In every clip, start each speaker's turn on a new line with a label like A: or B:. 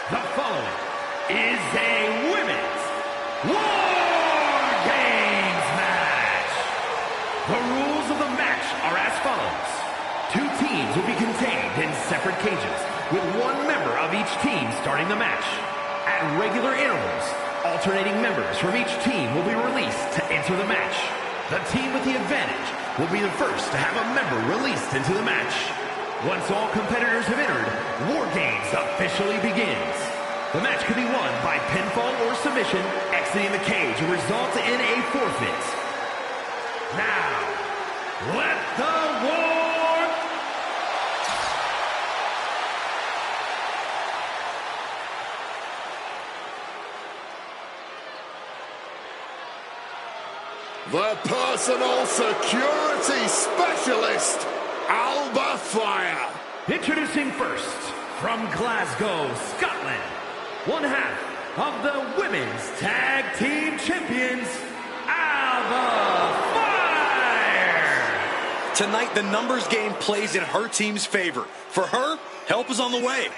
A: The following is a women's War Games match. The rules of the match are as follows. 2 teams will be contained in separate cages, with 1 member of each team starting the match. At regular intervals, alternating members from each team will be released to enter the match. The team with the advantage will be the first to have a member released into the match. Once all competitors have entered, War Games officially begins. The match can be won by pinfall or submission, exiting the cage and result in a forfeit. Now, let the war...
B: The personal security specialist, Alba Fire.
A: Introducing first, from Glasgow, Scotland, 1/2 of the Women's Tag Team Champions, Alba Fire!
C: Tonight, the numbers game plays in her team's favor. For her, help is on the way.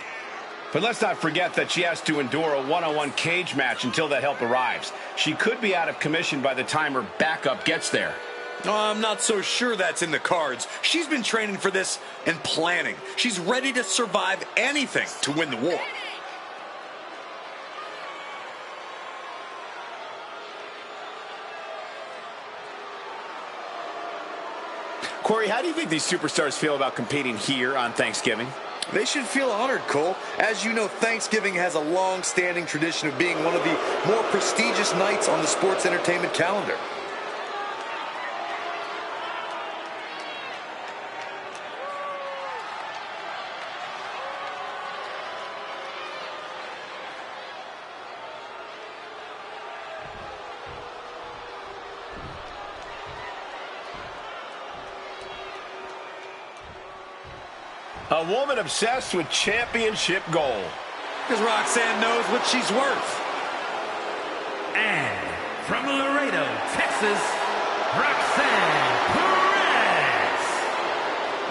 D: But let's not forget that she has to endure a one-on-one cage match until that help arrives. She could be out of commission by the time her backup gets there.
C: I'm not so sure that's in the cards. She's been training for this and planning. She's ready to survive anything to win the war.
D: Corey, how do you think these superstars feel about competing here on Thanksgiving?
C: They should feel honored, Cole. As you know, Thanksgiving has a long-standing tradition of being one of the more prestigious nights on the sports entertainment calendar.
D: A woman obsessed with championship gold.
C: Because Roxanne knows what she's worth.
A: And from Laredo, Texas, Roxanne Perez.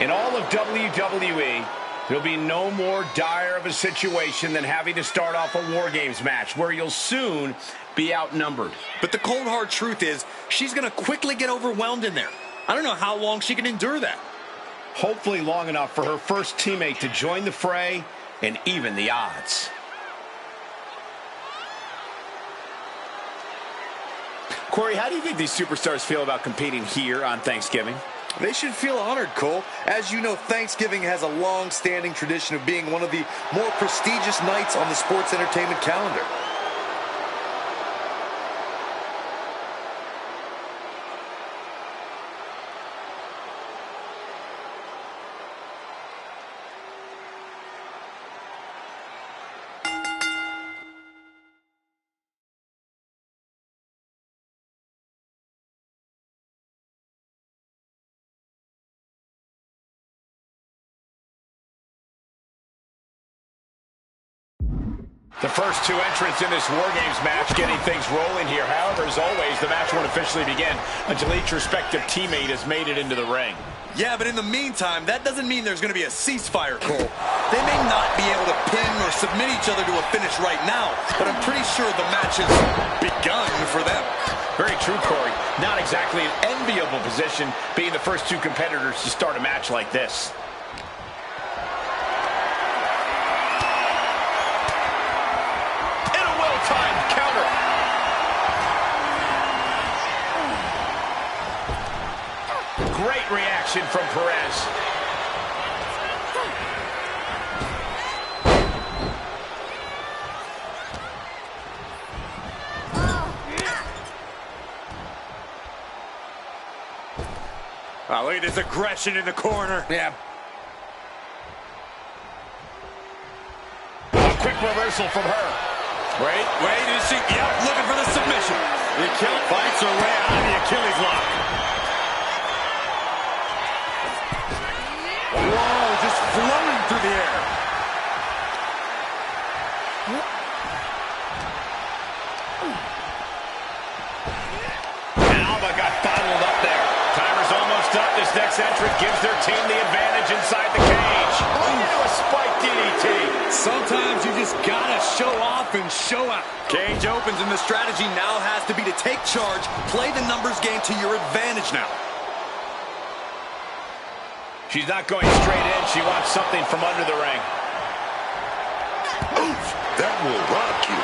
D: In all of WWE, there'll be no more dire of a situation than having to start off a War Games match where you'll soon be outnumbered.
C: But the cold hard truth is, she's going to quickly get overwhelmed in there. I don't know how long she can endure that.
D: Hopefully long enough for her first teammate to join the fray and even the odds. Corey, how do you think these superstars feel about competing here on Thanksgiving?
C: They should feel honored, Cole. As you know, Thanksgiving has a long-standing tradition of being one of the more prestigious nights on the sports entertainment calendar.
D: The first 2 entrants in this War Games match getting things rolling here. However, as always, the match won't officially begin until each respective teammate has made it into the ring.
C: Yeah, but in the meantime, that doesn't mean there's going to be a ceasefire, Cole. They may not be able to pin or submit each other to a finish right now, but I'm pretty sure the match has begun for them.
D: Very true, Corey. Not exactly an enviable position being the first 2 competitors to start a match like this. Great reaction from Perez.
C: Oh, look at this aggression in the corner.
D: Yeah. A quick reversal from her.
C: Wait, is she? Yep, looking for the submission. The Achilles fights her way out of the Achilles lock. Whoa, just flowing through the air.
D: Alba got bottled up there. Timer's almost up. This next entrant gives their team the advantage inside the cage. Into a spike DDT.
C: Sometimes you just gotta and show out. Cage opens, and the strategy now has to be to take charge, play the numbers game to your advantage now.
D: She's not going straight in. She wants something from under the ring.
B: Oof, that will rock you.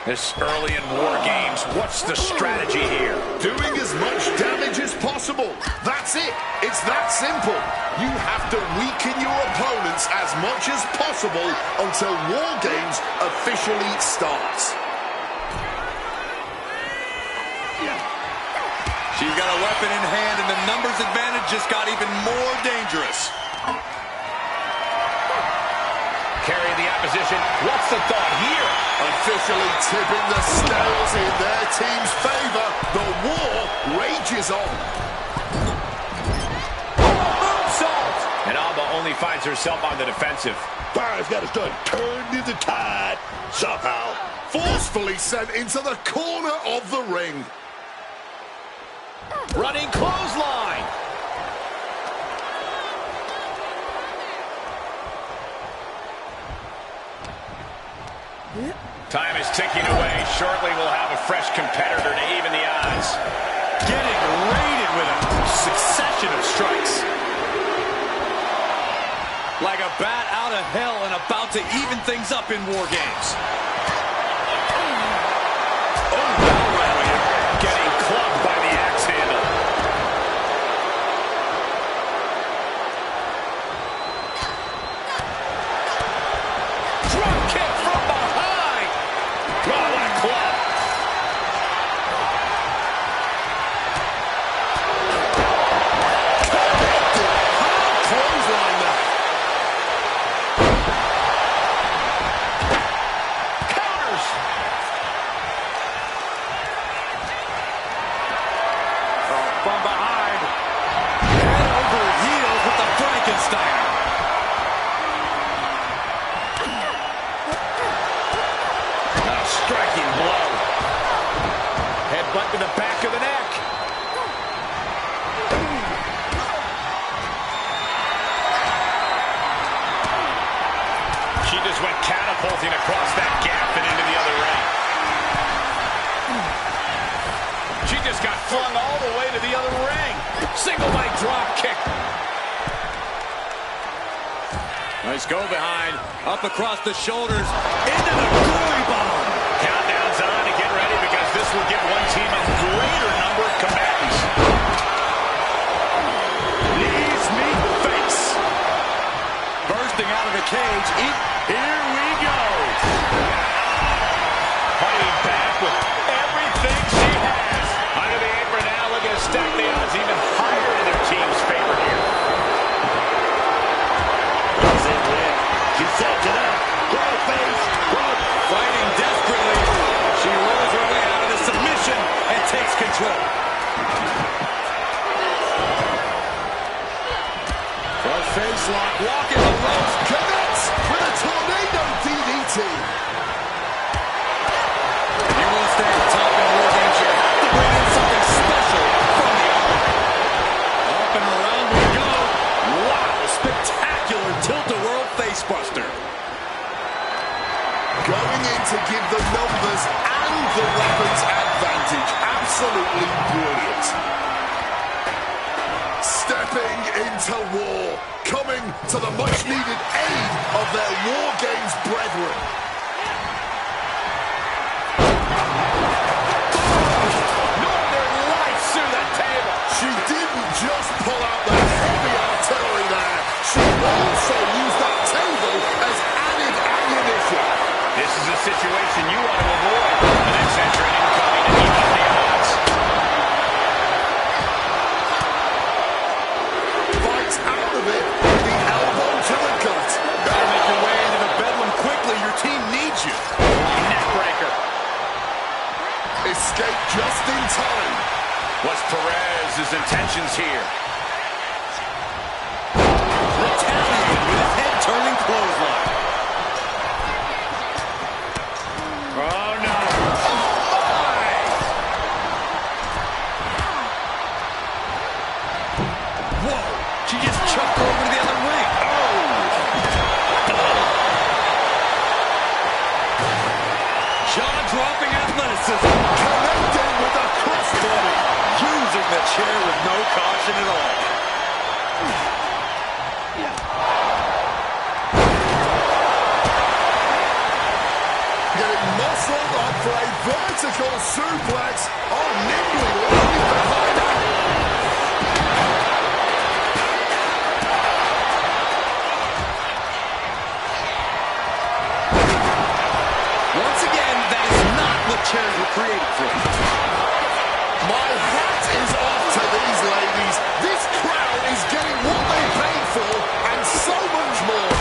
D: This early in War Games, what's the strategy here?
B: Doing as much damage as possible. That's it. It's that simple. You have to weaken your opponents as much as possible until War Games officially starts.
C: She's got a weapon in hand, and the numbers advantage just got even more dangerous.
D: Carrying the opposition. What's the thought here?
B: Officially tipping the scales in their team's favor. The war rages on.
D: Moonsault! And Alba only finds herself on the defensive.
B: Fire's got to start turned into tide somehow. Forcefully sent into the corner of the ring.
D: Running clothesline. Time is ticking away. Shortly we'll have a fresh competitor to even the odds.
C: Getting raided with a succession of strikes. Like a bat out of hell and about to even things up in War Games.
D: Oh, wow, getting clubbed by the axe handle. Drop kick from behind. Oh, what a club.
B: Clothesline that.
D: Counters.
C: From behind. Head over heels with the Frankenstein.
D: A striking blow. Headbutt to the back of the neck. She just went catapulting across that gap and into the other ring. She just got flung all the way to the other ring. Single leg drop kick.
C: Nice go behind. Up across the shoulders. Into the gory bomb.
D: Countdown's on to get ready because this will give one team a greater number of combatants. Knees meet face.
C: Bursting out of the cage.
D: Here we go. Fighting back with everything she has. Under the apron now, looking to stack the odds even higher in their team's favor here. She sets it up. Crossface.
C: Fighting desperately. She rolls her way out of the submission and takes control.
B: Front face lock. Walking the ropes. Connects with a tornado DDT.
C: You will stay at the top in War Games. You have to bring in something special from the arm. Up and around we go. Wow, spectacular tilt-a-whirl facebuster.
B: Going in to give the numbers and the weapons advantage. Absolutely brilliant. Stepping into war. Coming to the much-needed aid of their War Games brethren.
D: Northern Lights through the table.
B: She didn't just pull out the heavy artillery there. She also used that table as added ammunition.
D: This is a situation you want to avoid. The next entrant incoming to even the odds.
B: Fights out of it with the elbow to the gut.
C: Gotta make your way into the bedlam quickly. Your team needs you.
D: Neckbreaker.
B: Escape just in time.
D: What's Perez's intentions here?
C: Retaliating with a head-turning clothesline.
D: Oh, no.
C: Whoa, she just chucked her over to the other ring.
D: Oh,
C: chair with no caution at all.
B: Getting muscled up for a vertical suplex. Oh, nimbly landing behind her.
C: Once again, that is not what chairs were created for.
B: My hat is off to these ladies. This crowd is getting what they paid for and so much more.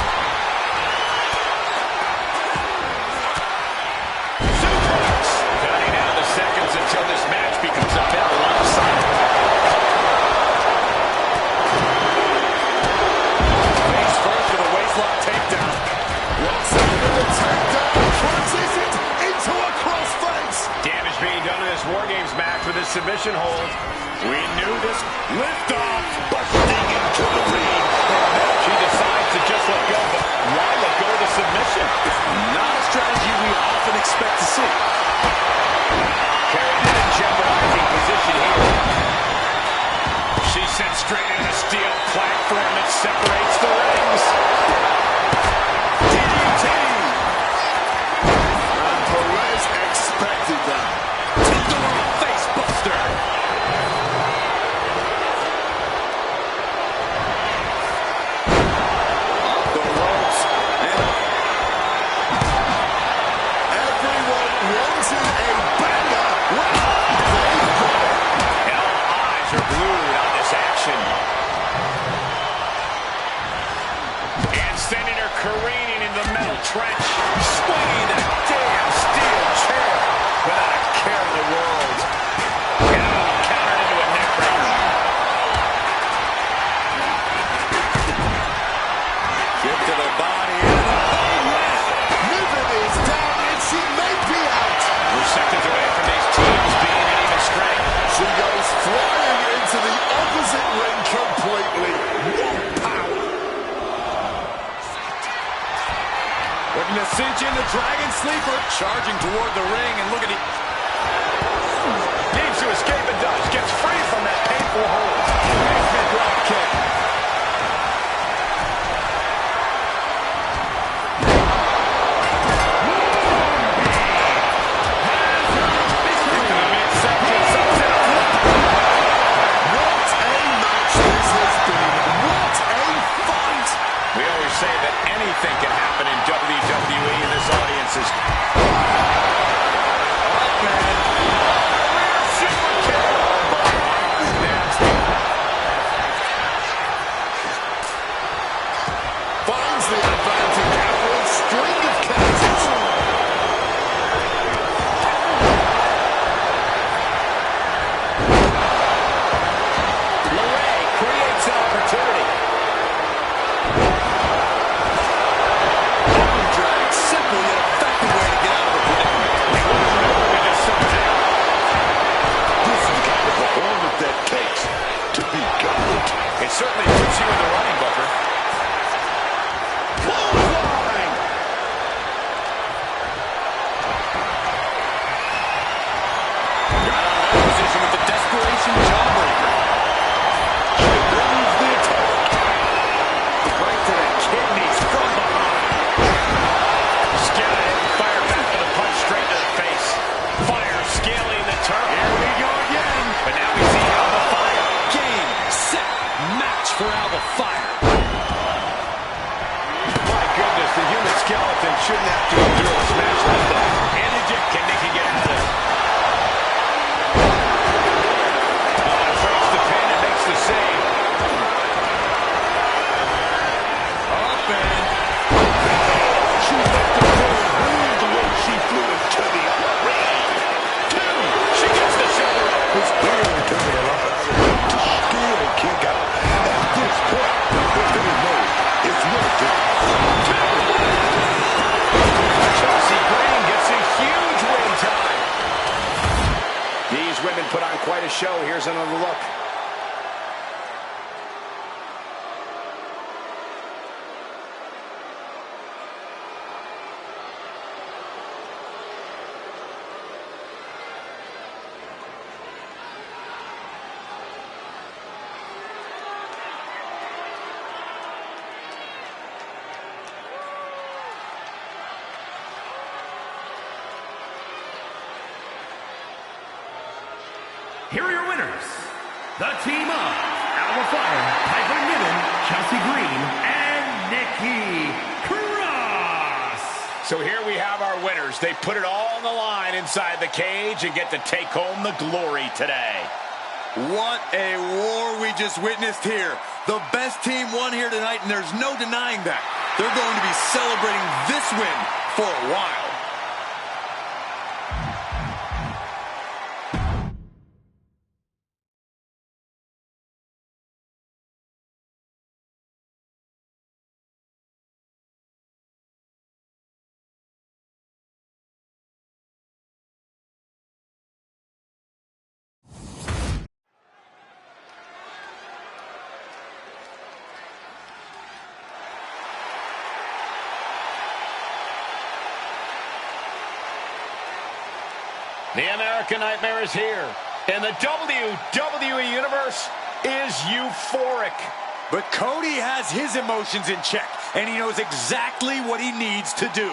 D: Suplex. Counting down the seconds until this match becomes a bit lopsided.
C: Face first with a waistlock takedown.
B: What's happening? The takedown transitions into a crossface.
D: Damage being done in this War Games match with a submission hold. We knew this. Liftoff. Busting into the ring. And then she decides to just let go. But why let go of the submission?
C: Not a strategy we often expect to see.
D: Carried in a jeopardizing position here. She's sent straight into the steel platform that separates the rings. DDT.
B: And Perez expected that.
C: Tilt-a-whirl face buster. The ropes. And
B: Everyone wanted a banger. Well, they've got it.
D: And all eyes are glued on this action. And sending her careening in the metal trench. Swinging that damn steel chair without a care in the world. And countered into a neckbreaker.
C: kick to the body.
B: Niven is down and she may be out.
D: We're seconds away from these teams being at even strength.
B: She goes flying into the opposite ring completely. What power.
C: Looking to cinch in the Dragon Sleeper. Charging toward the ring, and look at it.
D: Needs to escape and does. Gets free from that painful hold.
C: Basement drop kick. Into the midsection, sunset flip.
B: What a match this has been. What a fight.
D: We always say that anything can happen in WWE, and this audience is...
B: Finds the advantage after a string of counters.
D: LeRae creates an opportunity.
C: Arm drag. Simply an effective way to get out of a predicament.
D: We just saw that.
B: This is the kind of performance that takes to be gold.
D: It certainly puts you in the running, Booker.
B: Clothesline.
C: Got out of that position with the desperation jawbreaker.
B: She brings the attack.
D: Right to the kidneys from behind. Scaling fire back with a punch straight to the face. Fire scaling the turn.
C: Here we go again.
D: But now we see Alba Fire.
C: Game, set, match for Alba Fire.
D: My goodness, the human skeleton shouldn't have to endure a smash like that. And can Nikki get out of this? Breaks the pin and makes the save.
C: Up and
B: She left the door the way she flew into the other ring.
D: Two. She gets the shoulder up.
B: It's clearly coming alive to still kick out. At this point, they know it's worth it.
D: Chelsea Green gets a huge win time. These women put on quite a show. Here's another look.
A: here are your winners. The team of Alba Fire, Piper Niven, Chelsea Green, and Nikki Cross.
D: So here we have our winners. They put it all on the line inside the cage and get to take home the glory today.
C: What a war we just witnessed here. The best team won here tonight, and there's no denying that. They're going to be celebrating this win for a while.
D: The American Nightmare is here, and the WWE Universe is euphoric.
C: But Cody has his emotions in check, and he knows exactly what he needs to do.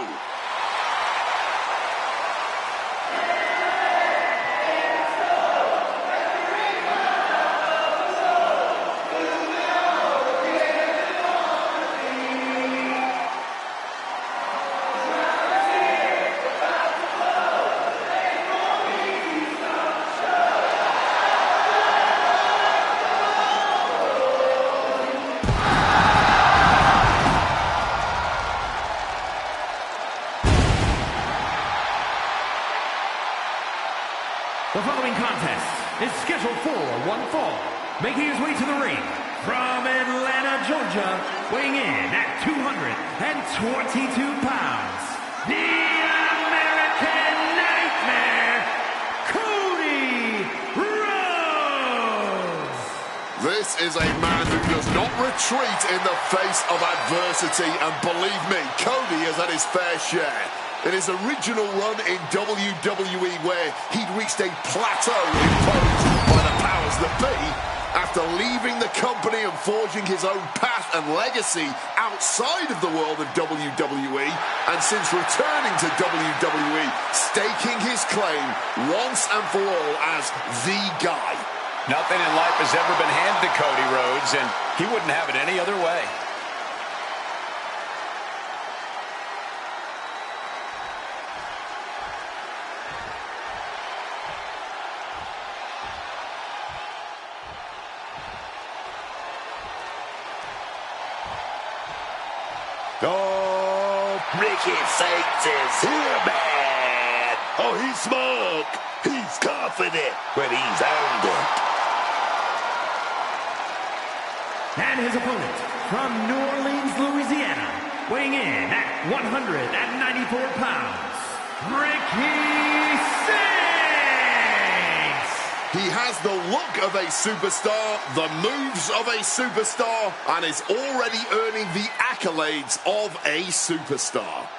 A: The following contest is scheduled for one fall. Making his way to the ring from Atlanta, Georgia, weighing in at 222 pounds, the American Nightmare, Cody Rhodes.
B: This is a man who does not retreat in the face of adversity, and believe me, Cody has had his fair share. In his original run in WWE, where he'd reached a plateau imposed by the powers that be, after leaving the company and forging his own path and legacy outside of the world of WWE, and since returning to WWE, staking his claim once and for all as the guy.
D: Nothing in life has ever been handed to Cody Rhodes, and he wouldn't have it any other way.
E: Oh, Ricky Saints is here, man. Oh, he's smug. He's confident, but he's owned it.
A: And his opponent from New Orleans, Louisiana, weighing in at 194 pounds, Ricky Saints.
B: He has the look of a superstar, the moves of a superstar, and is already earning the accolades of a superstar.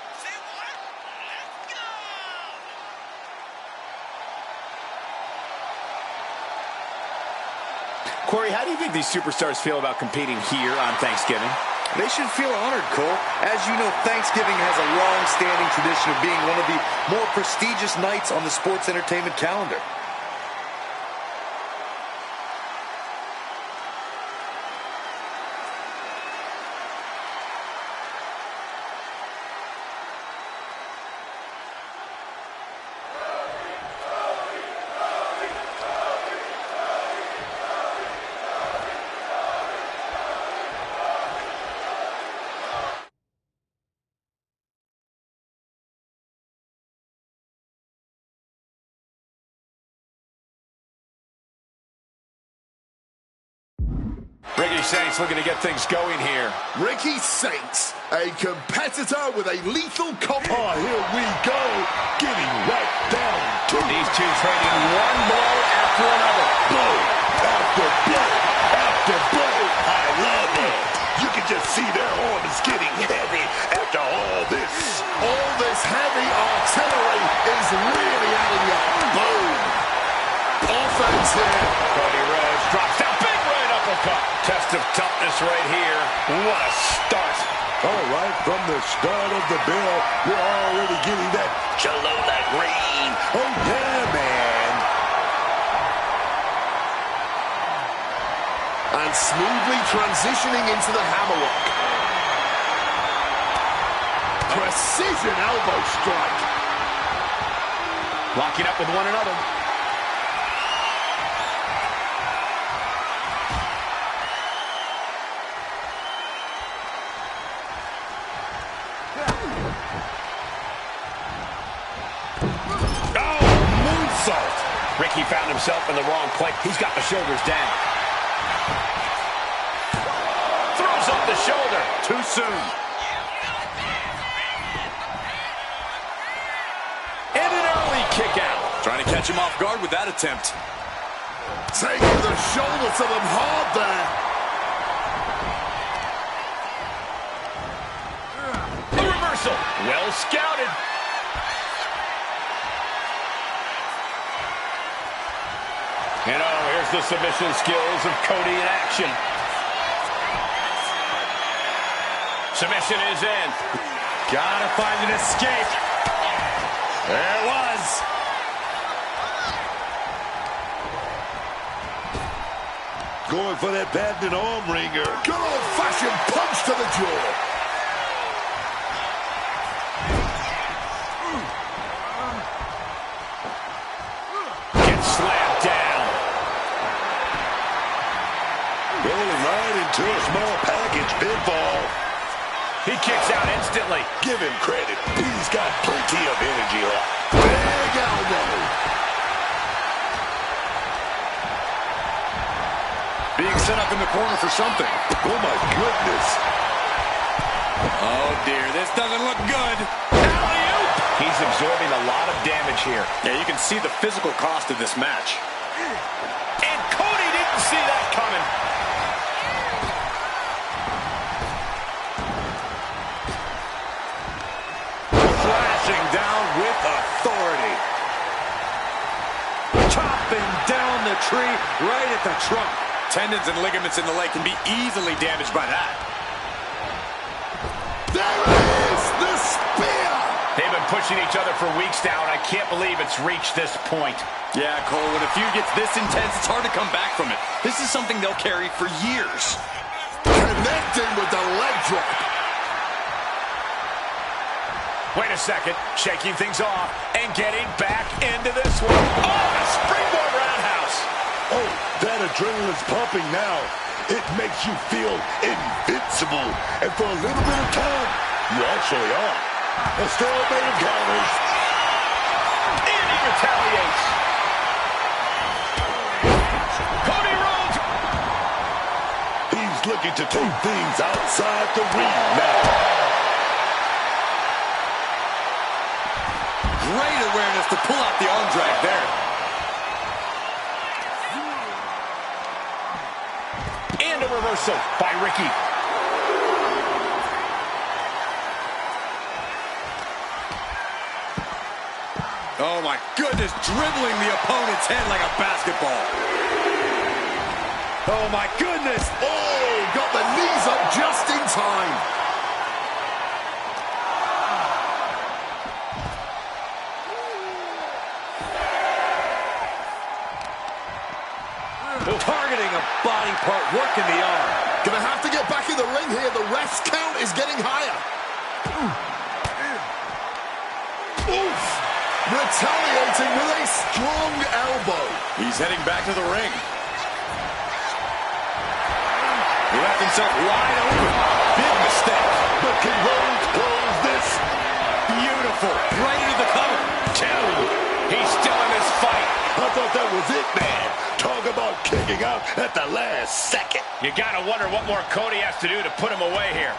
D: Corey, how do you think these superstars feel about competing here on Thanksgiving?
F: They should feel honored, Cole. As you know, Thanksgiving has a long-standing tradition of being one of the more prestigious nights on the sports entertainment calendar.
D: Ricky Saints looking to get things going here.
B: Ricky Saints, a competitor with a lethal combo.
E: Oh, here we go. Getting right down to
D: These two trading one blow after another.
E: blow after blow after blow. I love it. You can just see their arms getting heavy after all this.
B: All this heavy artillery is really adding up. Boom. Offense here.
D: Cody Rhodes drops down. Big right uppercut. Test of toughness right here. What a start.
E: All right, from the start of the bell, we're already getting that Cholula green. Oh, yeah, man.
B: And smoothly transitioning into the hammerlock. Precision elbow strike.
D: Locking up with one another. Oh, moonsault. Ricky found himself in the wrong place. He's got the shoulders down. Throws up the shoulder. Too soon. And an early kick out.
C: Trying to catch him off guard with that attempt.
B: Taking the shoulder to them hard there.
D: A reversal. Well scouted. And oh, here's the submission skills of Cody in action. Submission is in. Gotta find an escape. There it was.
E: Going for that patented arm wringer.
B: Good old-fashioned punch to the jaw.
D: Gets slammed down.
E: Rolling right into a small package pinfall.
D: He kicks out instantly.
E: Give him credit. He's got plenty of energy left.
B: Big elbow.
C: Being set up in the corner for something.
E: Oh, my goodness.
C: Oh, dear. This doesn't look good.
D: Alley-oop. He's absorbing a lot of damage here.
C: Yeah, you can see the physical cost of this match.
D: And Cody didn't see that coming.
C: Crashing down with authority. Chopping down the tree right at the trunk. Tendons and ligaments in the leg can be easily damaged by that.
B: There it is, the spear.
D: They've been pushing each other for weeks now, and I can't believe it's reached this point.
C: Yeah, Cole, when a feud gets this intense, it's hard to come back from it. This is something they'll carry for years.
B: Connecting with the leg drop.
D: Wait a second, shaking things off and getting back into this one. Oh, a springboard roundhouse.
E: Oh, that adrenaline's pumping now. It makes you feel invincible. And for a little bit of time, you actually are. A stalemate of counters.
D: And he retaliates. Cody Rhodes.
E: He's looking to take things outside the ring now.
C: Great awareness to pull out the arm drag there.
D: And a reversal by Ricky.
C: Oh my goodness, dribbling the opponent's head like a basketball. Oh my goodness.
B: Oh, got the knees up just in time.
C: Targeting a body part, working the arm.
B: Gonna have to get back in the ring here. The ref's count is getting higher. Oof! Retaliating with a strong elbow.
C: He's heading back to the ring. He left himself wide open. Big mistake.
E: But can Rhodes close this?
C: Beautiful. Right into the cover.
D: Two. He's still in this fight.
E: I thought that was it, man. Talk about kicking out at the last second.
D: You gotta wonder what more Cody has to do to put him away here.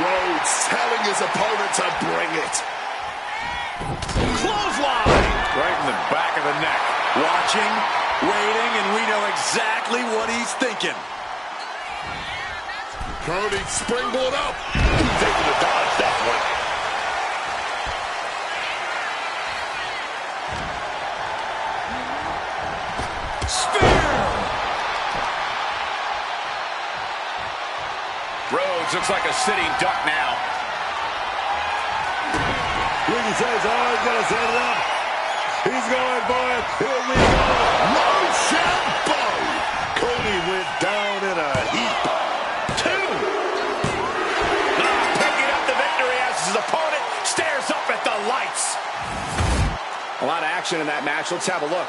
B: Rhodes telling his opponent to bring it.
D: Clothesline.
C: Right in the back of the neck. Watching, waiting, and we know exactly what he's thinking.
B: Cody springboard up.
E: He's able to dodge that one.
D: Rhodes looks like a sitting duck now.
E: Ricky says, oh, he's going to set it up. He's going for it. Here we go.
B: Roshambo.
D: A lot of action in that match. Let's have a look.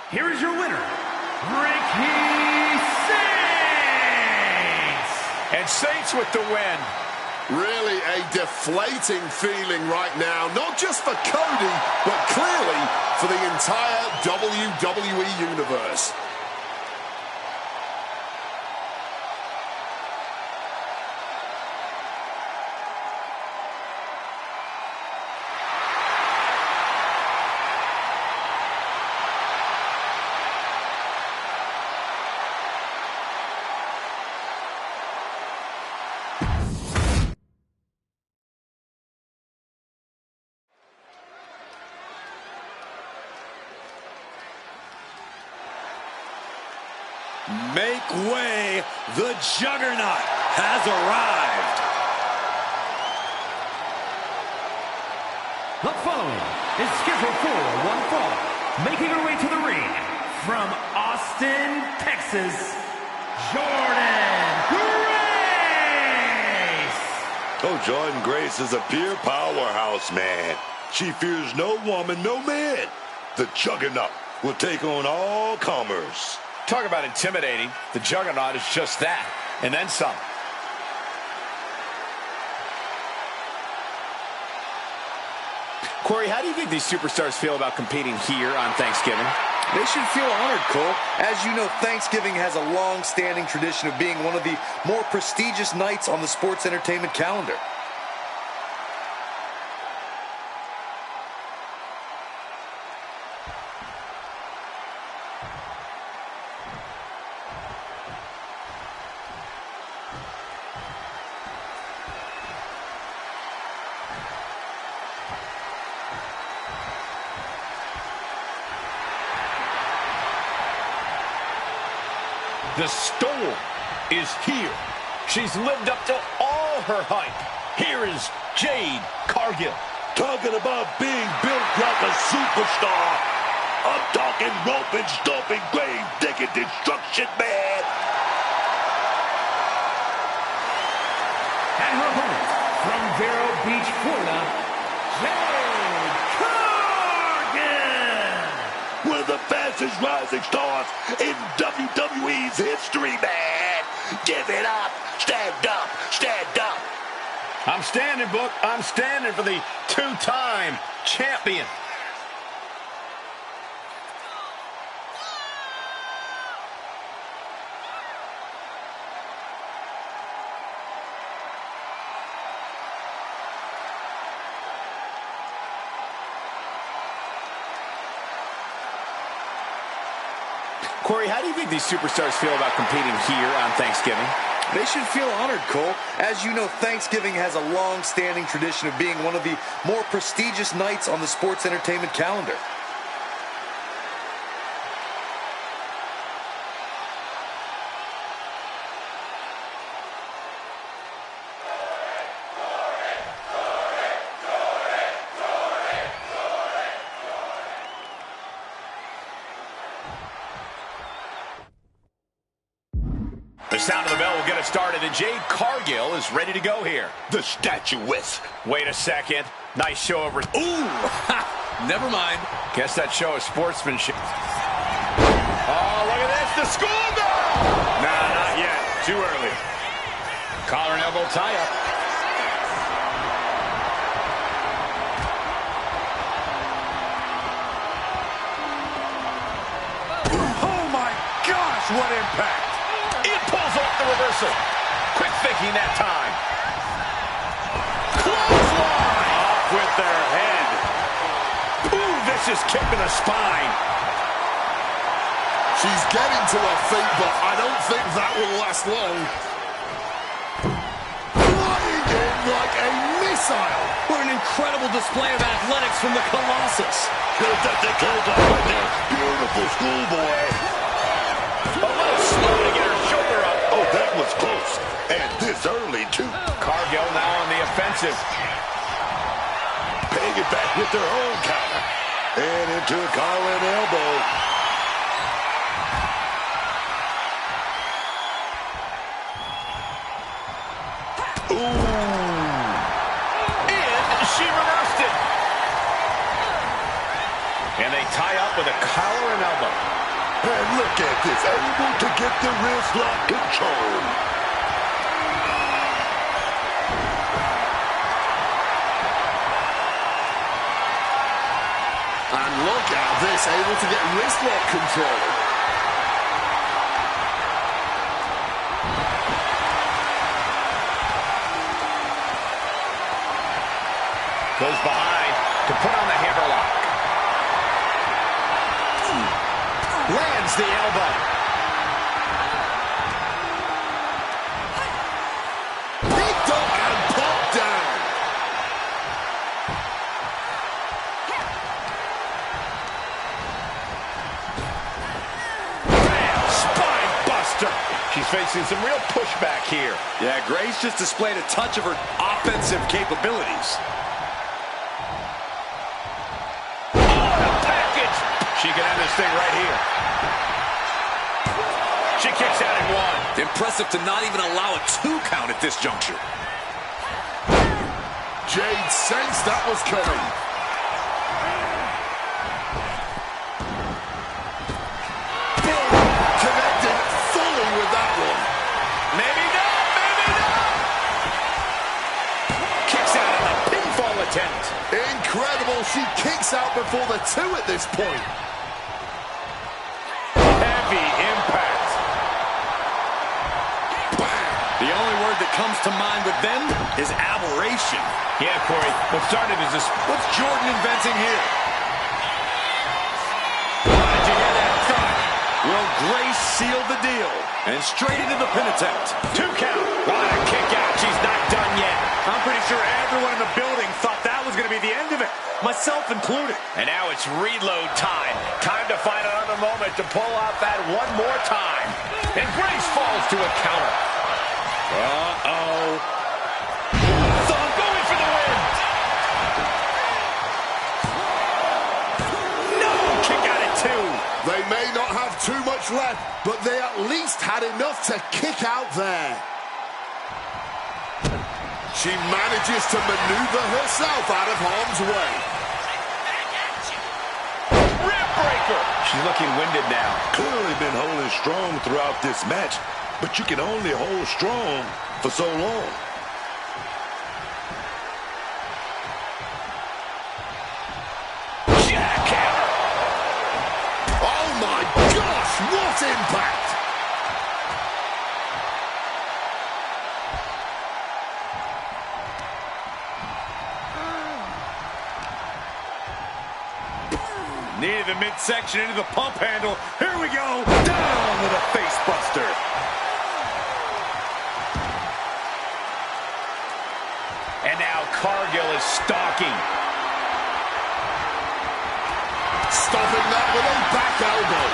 A: Here is your winner, Ricky Saints!
D: And Saints with the win.
B: Really a deflating feeling right now, not just for Cody, but clearly for the entire WWE Universe.
C: Make way, the Juggernaut has arrived.
A: The following is scheduled for one fall, making her way to the ring from Austin, Texas, Jordan Grace.
E: Oh, Jordan Grace is a pure powerhouse, man. She fears no woman, no man. The Juggernaut will take on all comers.
D: Talk about intimidating. The Juggernaut is just that, and then some. Corey, how do you think these superstars feel about competing here on Thanksgiving?
F: They should feel honored, Cole. As you know, Thanksgiving has a long-standing tradition of being one of the more prestigious nights on the sports entertainment calendar.
D: The storm is here. She's lived up to all her hype. Here is Jade Cargill.
E: Talking about being built like a superstar. I'm talking roping, stomping, grave digging, destruction, man.
A: And her opponent from Vero Beach, Florida, Jade Cargill.
E: One of the fastest rising stars in WWE's history, man. Give it up. Stand up. Stand up.
D: I'm standing, Book. I'm standing for the two-time champion. Corey, how do you think these superstars feel about competing here on Thanksgiving?
F: They should feel honored, Cole. As you know, Thanksgiving has a long-standing tradition of being one of the more prestigious nights on the sports entertainment calendar.
D: The sound of the bell will get us started, and Jade Cargill is ready to go here.
E: The statuette.
D: Wait a second. Nice show over.
C: Ooh, never mind.
D: Guess that show is sportsmanship. Oh, look at this. The schoolgirl! Nah, not yet. Too early. Collar and elbow tie-up. Oh, my gosh, what impact. It pulls off the reversal. Quick thinking that time. Clothesline! Off with their head. Ooh, vicious kick to the spine.
B: She's getting to her feet, but I don't think that will last long. Flying in like missile.
C: What an incredible display of athletics from the Colossus.
E: Here's that clothesline right there. Beautiful schoolboy.
D: A little slow to get her shoulder up.
E: Oh, that was close. And this early, too.
D: Cargill now on the offensive.
E: Paying it back with their own counter. And into a collar and elbow.
D: And she reversed it. And they tie up with a collar and elbow.
E: And look at this, able to get the wrist lock control.
B: And look at this, able to get wrist lock control.
D: Goes behind to put on the hammerlock. Lands the elbow.
B: Picked up and popped down.
D: Bam! Spine buster. She's facing some real pushback here.
C: Yeah, Grace just displayed a touch of her offensive capabilities.
D: She can end this thing right here. She kicks out in one.
C: Impressive to not even allow a 2 count at this juncture.
B: Jade sensed that was coming. Boom! Connected fully with that one.
D: Maybe not, maybe not. Kicks out in the pinfall attempt.
B: Incredible. She kicks out before the 2 at this point.
D: Heavy impact.
B: Bam!
C: The only word that comes to mind with them is aberration.
D: Yeah, Corey, what started as this...
C: What's Jordan inventing here?
D: Did you hear that thud?
C: Will Grace seal the deal? And straight into the pin attempt.
D: 2 count. What a kick out. She's not done yet.
C: I'm pretty sure everyone in the building thought that was going to be the end of it, myself included.
D: And now it's reload time. Time to find another moment to pull out that one more time. And Grace falls to a counter.
C: Uh-oh.
D: Thumb going for the win. No, kick out at 2.
B: They may not have too much left, but they at least had enough to kick out there. She manages to maneuver herself out of harm's way.
D: Rib breaker. She's looking winded now.
E: Clearly been holding strong throughout this match, but you can only hold strong for so long.
D: Jackhammer.
B: Oh my gosh, what impact!
C: Near the midsection into the pump handle. Here we go. Down with a face buster.
D: And now Cargill is stalking.
B: Stopping that with a back elbow.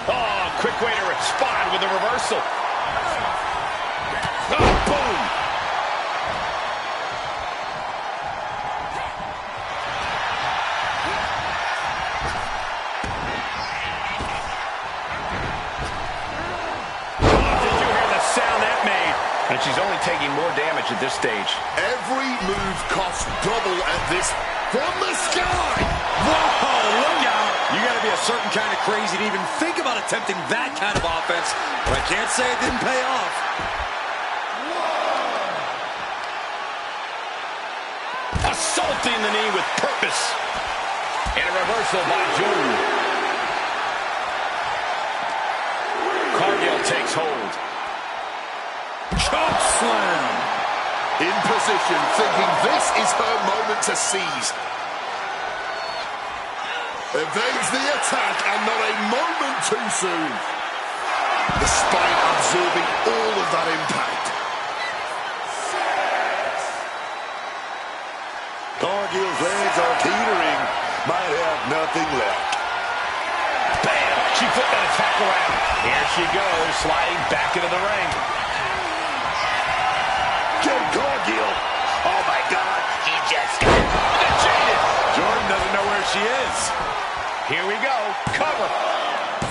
D: Oh, quick way to respond with a reversal. Oh, boom. And she's only taking more damage at this stage.
B: Every move costs double at this. From the sky!
C: Whoa, look out. You got to be a certain kind of crazy to even think about attempting that kind of offense. But I can't say it didn't pay off.
D: Assaulting the knee with purpose. And a reversal by Jordan. Cargill takes hold.
C: Choke slam.
B: In position, thinking this is her moment to seize. Evades the attack, and not a moment too soon. The spine absorbing
E: teetering, might have nothing left.
D: Bam! She flipped that attack around. Here she goes, sliding back into the ring.
E: Get Cargill.
C: Oh, my God. He just got jaded.
D: Jordan doesn't know where she is. Here we go. Cover.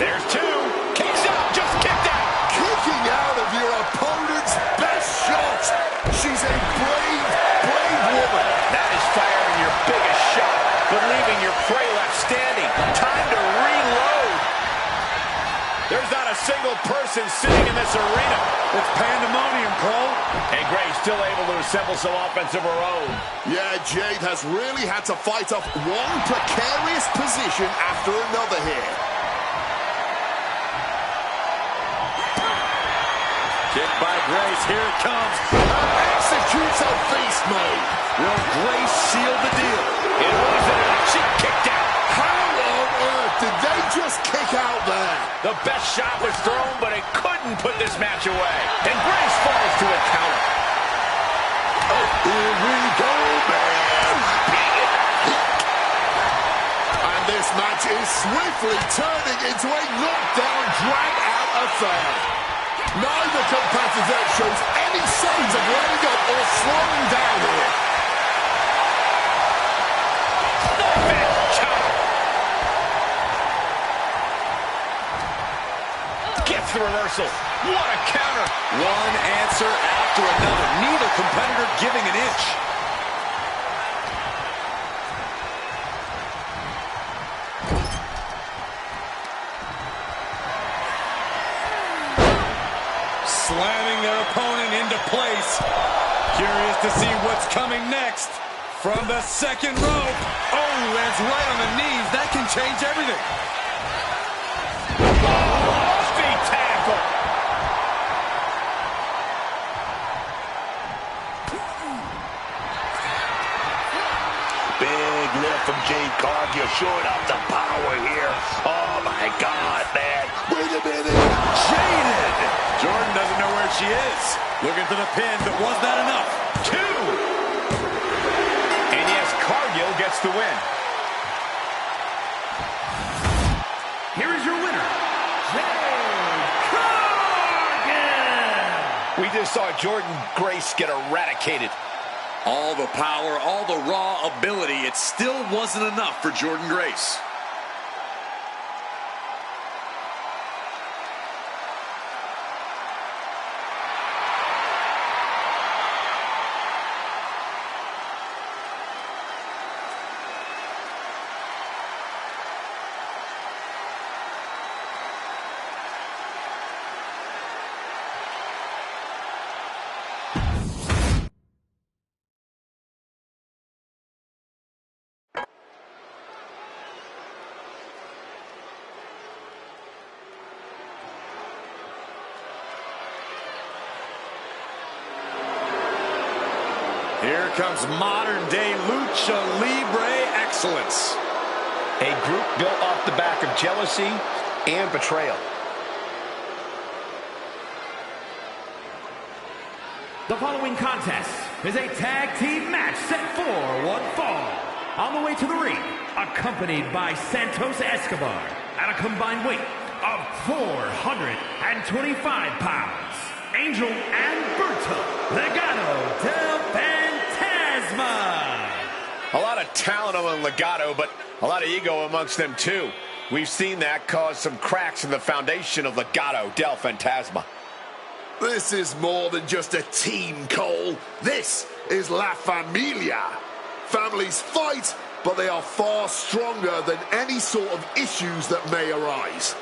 D: There's two. Kicks out. Just kicked out.
B: Kicking out of your opponent's best shot. She's a brave, brave woman.
D: That is firing your biggest shot, but leaving your prey left standing. Time to reload. There's not a single person sitting in this arena.
C: It's pandemonium, Cole.
D: And Grace still able to assemble some offense of her own.
B: Yeah, Jade has really had to fight off one precarious position after another here.
C: Kick by Grace. Here it comes.
B: Executes her beast mode.
C: Will Grace seal the deal?
D: It wasn't enough. She kicked out.
B: How on earth did they just kick out there?
D: The best shot was thrown, but it couldn't put this match away. And Grace falls to a counter.
E: Oh, here we go, man.
B: And this match is swiftly turning into a knockdown, drag-out affair. Neither competitor shows any signs of letting up or slowing down here.
D: Gets the reversal. What a counter.
C: One answer after another. Neither competitor giving an inch. Slamming their opponent into place. Curious to see what's coming next. From the second rope. Oh, lands right on the knees. That can change everything.
D: Feet tackle.
E: Big lift from Jade Cargill, showing up the power here. Oh, my God, man. Wait a minute.
C: Jaded. Jordan doesn't know where she is. Looking for the pin, but was that enough?
D: Two. And yes, Cargill gets the win.
A: Here is your winner, Jade Cargill.
D: We just saw Jordan Grace get eradicated.
C: All the power, all the raw ability, it still wasn't enough for Jordan Grace. Here comes modern-day Lucha Libre excellence.
D: A group built off the back of jealousy and betrayal.
A: The following contest is a tag team match set for one fall. On the way to the ring, accompanied by Santos Escobar at a combined weight of 425 pounds, Angel and Berto Legado del Fantasma.
D: A lot of talent among Legado, but a lot of ego amongst them too. We've seen that cause some cracks in the foundation of Legado del Fantasma.
B: This is more than just a team, Cole. This is La Familia. Families fight, but they are far stronger than any sort of issues that may arise.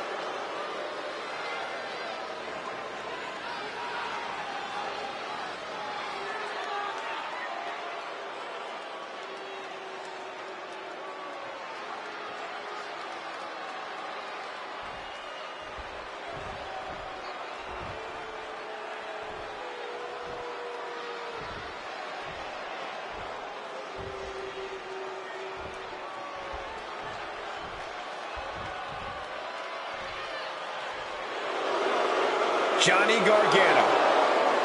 D: Johnny Gargano,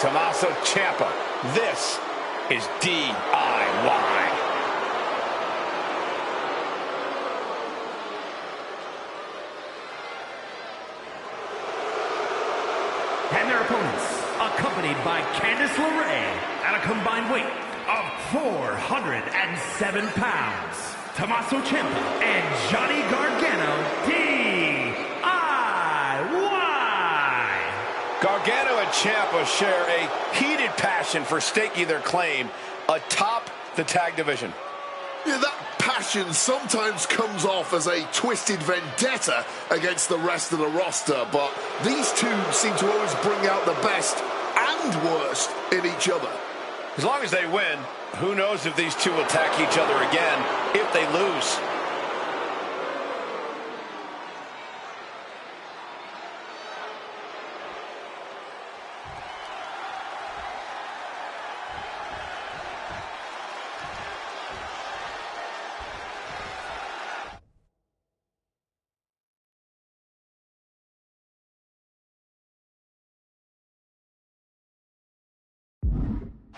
D: Tommaso Ciampa. This is DIY.
A: And their opponents, accompanied by Candice LeRae at a combined weight of 407 pounds, Tommaso Ciampa and Johnny Gargano, DIY.
D: Gargano and Ciampa share a heated passion for staking their claim atop the tag division.
B: Yeah, that passion sometimes comes off as a twisted vendetta against the rest of the roster, but these two seem to always bring out the best and worst in each other.
D: As long as they win, who knows if these two will attack each other again if they lose.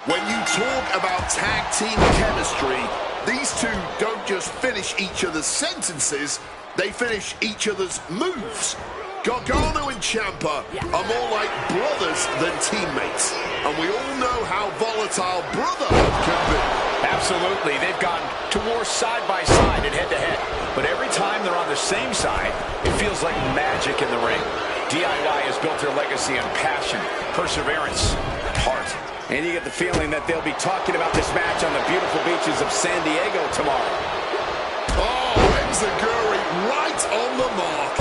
B: When you talk about tag team chemistry, these two don't just finish each other's sentences, they finish each other's moves. Gargano and Ciampa are more like brothers than teammates, and we all know how volatile brotherhood can be.
D: Absolutely. They've gone to war side by side and head-to-head. But every time they're on the same side, it feels like magic in the ring. DIY has built their legacy on passion, perseverance, and heart. And you get the feeling that they'll be talking about this match on the beautiful beaches of San Diego tomorrow.
B: Oh, Enziguri right on the mark.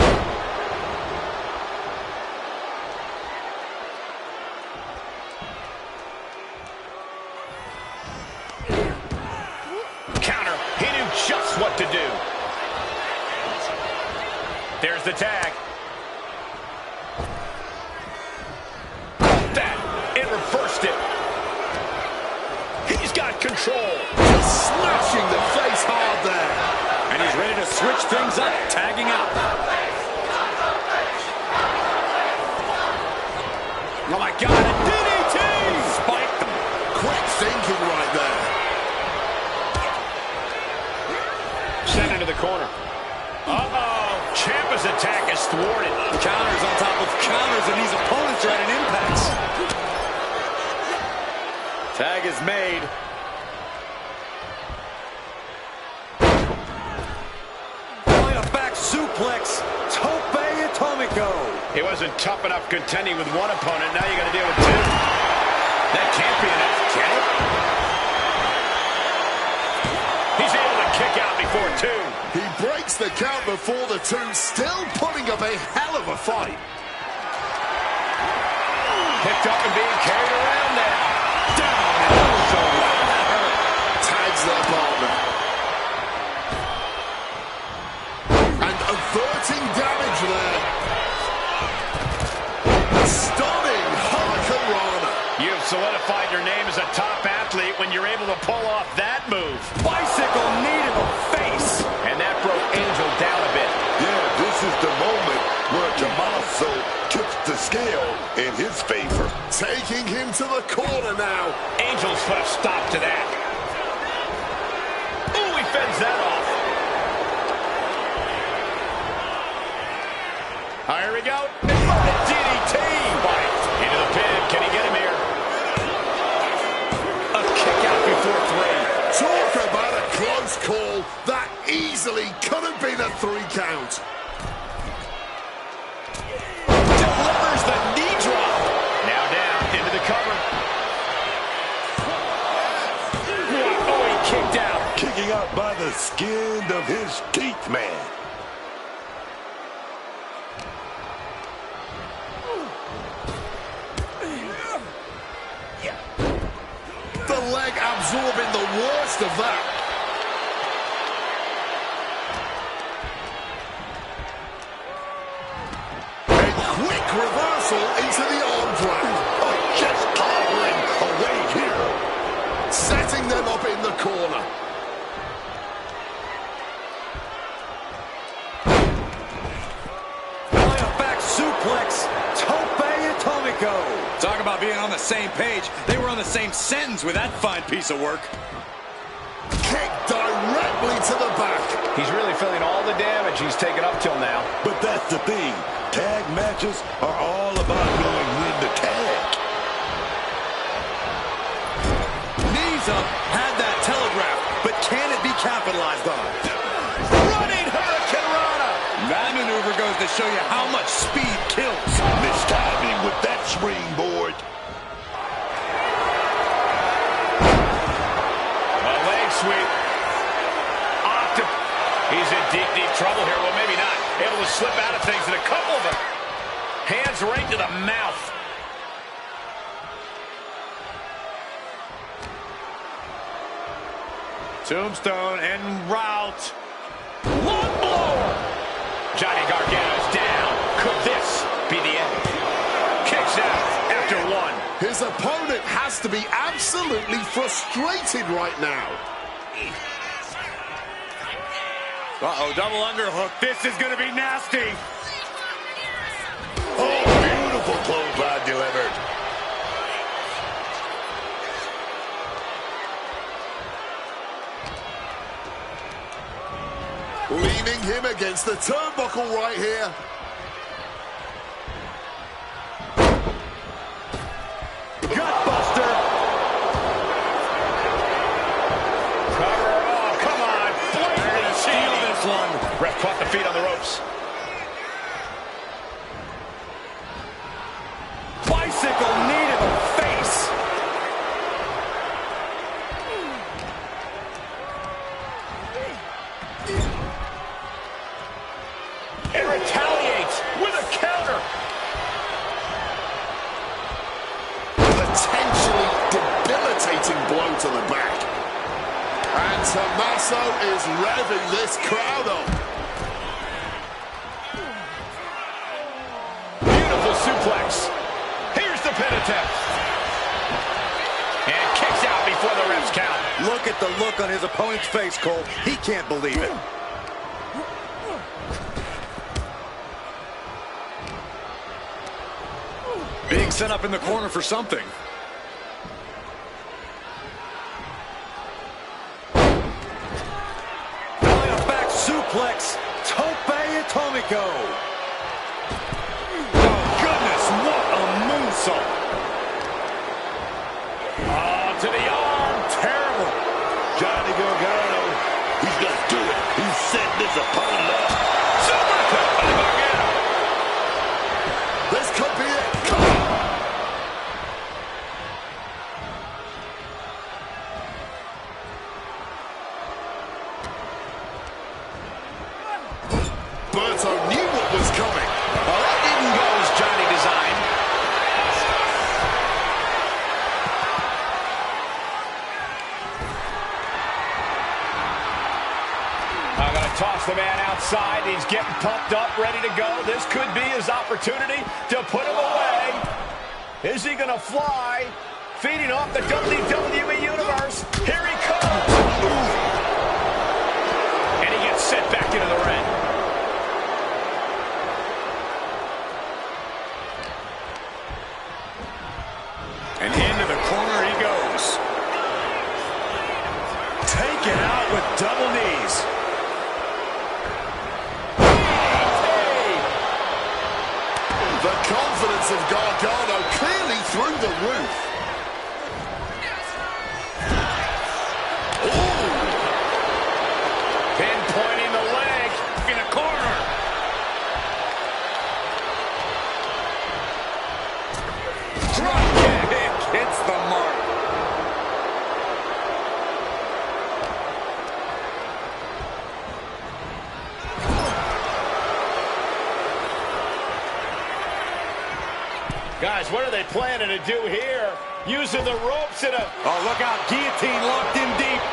D: Counter. He knew just what to do. There's the tag. That. It reversed it. He's got control.
B: Just smashing the face hard there.
C: And he's ready to switch things up, tagging out. Oh my God, a DDT! Spiked him.
B: Quick thinking right there.
D: Sent into the corner. Uh-oh. Ciampa's attack is thwarted.
C: Counters on top of counters, and these opponents are at an impasse. Tag is made. Going a back suplex. Tope Atomico.
D: It wasn't tough enough contending with one opponent. Now you got to deal with two. That can't be enough, can it? He's able to kick out before two.
B: He breaks the count before the two, still putting up a hell of a fight.
D: Picked up and being carried around now.
C: Down. Oh, so loud.
B: Tags their partner. And averting damage there. Stunning Hurricanrana.
D: You've solidified your name as a top athlete when you're able to pull off that move.
C: Bicycle knee to the face.
D: And that broke Angel down a bit.
E: Yeah, this is the moment where Tommaso tips the scale in his favor.
B: Taking him to the corner now.
D: Angel's put a stop to that. Ooh, he fends that off. Here we go. DDT. Into the pin. Can he get him here? A kick out before three.
B: Talk about a close call. That easily could have been a 3 count.
D: Delivers the knee drop. Now down into the cover. Oh, he kicked out.
E: Kicking out by the skin of his teeth, man.
B: The leg absorbing the worst of that. A quick reversal into the arm drag.
E: Oh, just powering away here.
B: Setting them up in the corner.
C: Going a back suplex. Tope Atomico. Talk about being on the same page. They were on the same sentence with that fine piece of work.
B: Kick directly to the back.
D: He's really feeling all the damage he's taken up till now.
E: But that's the thing. Tag matches are all about knowing when to
C: show you how much speed kills.
E: Mistiming with that springboard.
D: A leg sweep. He's in deep, deep trouble here. Well, maybe not. Able to slip out of things, and a couple of them. Hands right to the mouth. Tombstone en route. One blower. Johnny Gargano's down. Could this be the end? Kicks out after one.
B: His opponent has to be absolutely frustrated right now.
C: Uh-oh, double underhook. This is going to be nasty.
E: Oh, beautiful clothesline delivered.
B: Leaning him against the turnbuckle right here.
C: Gutbuster.
D: Cover. Oh, come on. Blatantly steal this one. Ref caught the feet on the ropes.
C: Bicycle knee to the face.
D: And retaliates with a counter.
B: Potentially debilitating blow to the back. And Tommaso is revving this crowd up.
D: Beautiful suplex. Here's the pin attempt. And kicks out before the ref's count.
F: Look at the look on his opponent's face, Cole. He can't believe it.
C: Being set up in the corner for something. Belly up back suplex. Tope Atomico. Oh, goodness, what a moonsault. Oh, to the arm. Terrible.
E: Johnny Gargano, he's going to do it. He's setting his opponent up.
D: Super cut by Gargano.
B: This could be it. Come on. Berto knew what was coming.
D: Well, that didn't go as Johnny designed. I'm going to toss the man outside. He's getting pumped up, ready to go. This could be his opportunity to put him away. Is he going to fly? Feeding off the WWE Universe. Here he comes. And he gets sent back into the ring.
C: And into the corner he goes. Taken out with double knees.
B: The confidence of Gargano clearly through the roof.
D: Pinpointing the leg in a corner.
C: Drop kick. Hits the mark.
D: Guys, what are they planning to do here? Using the ropes in a...
C: Oh, look out. Guillotine locked in deep.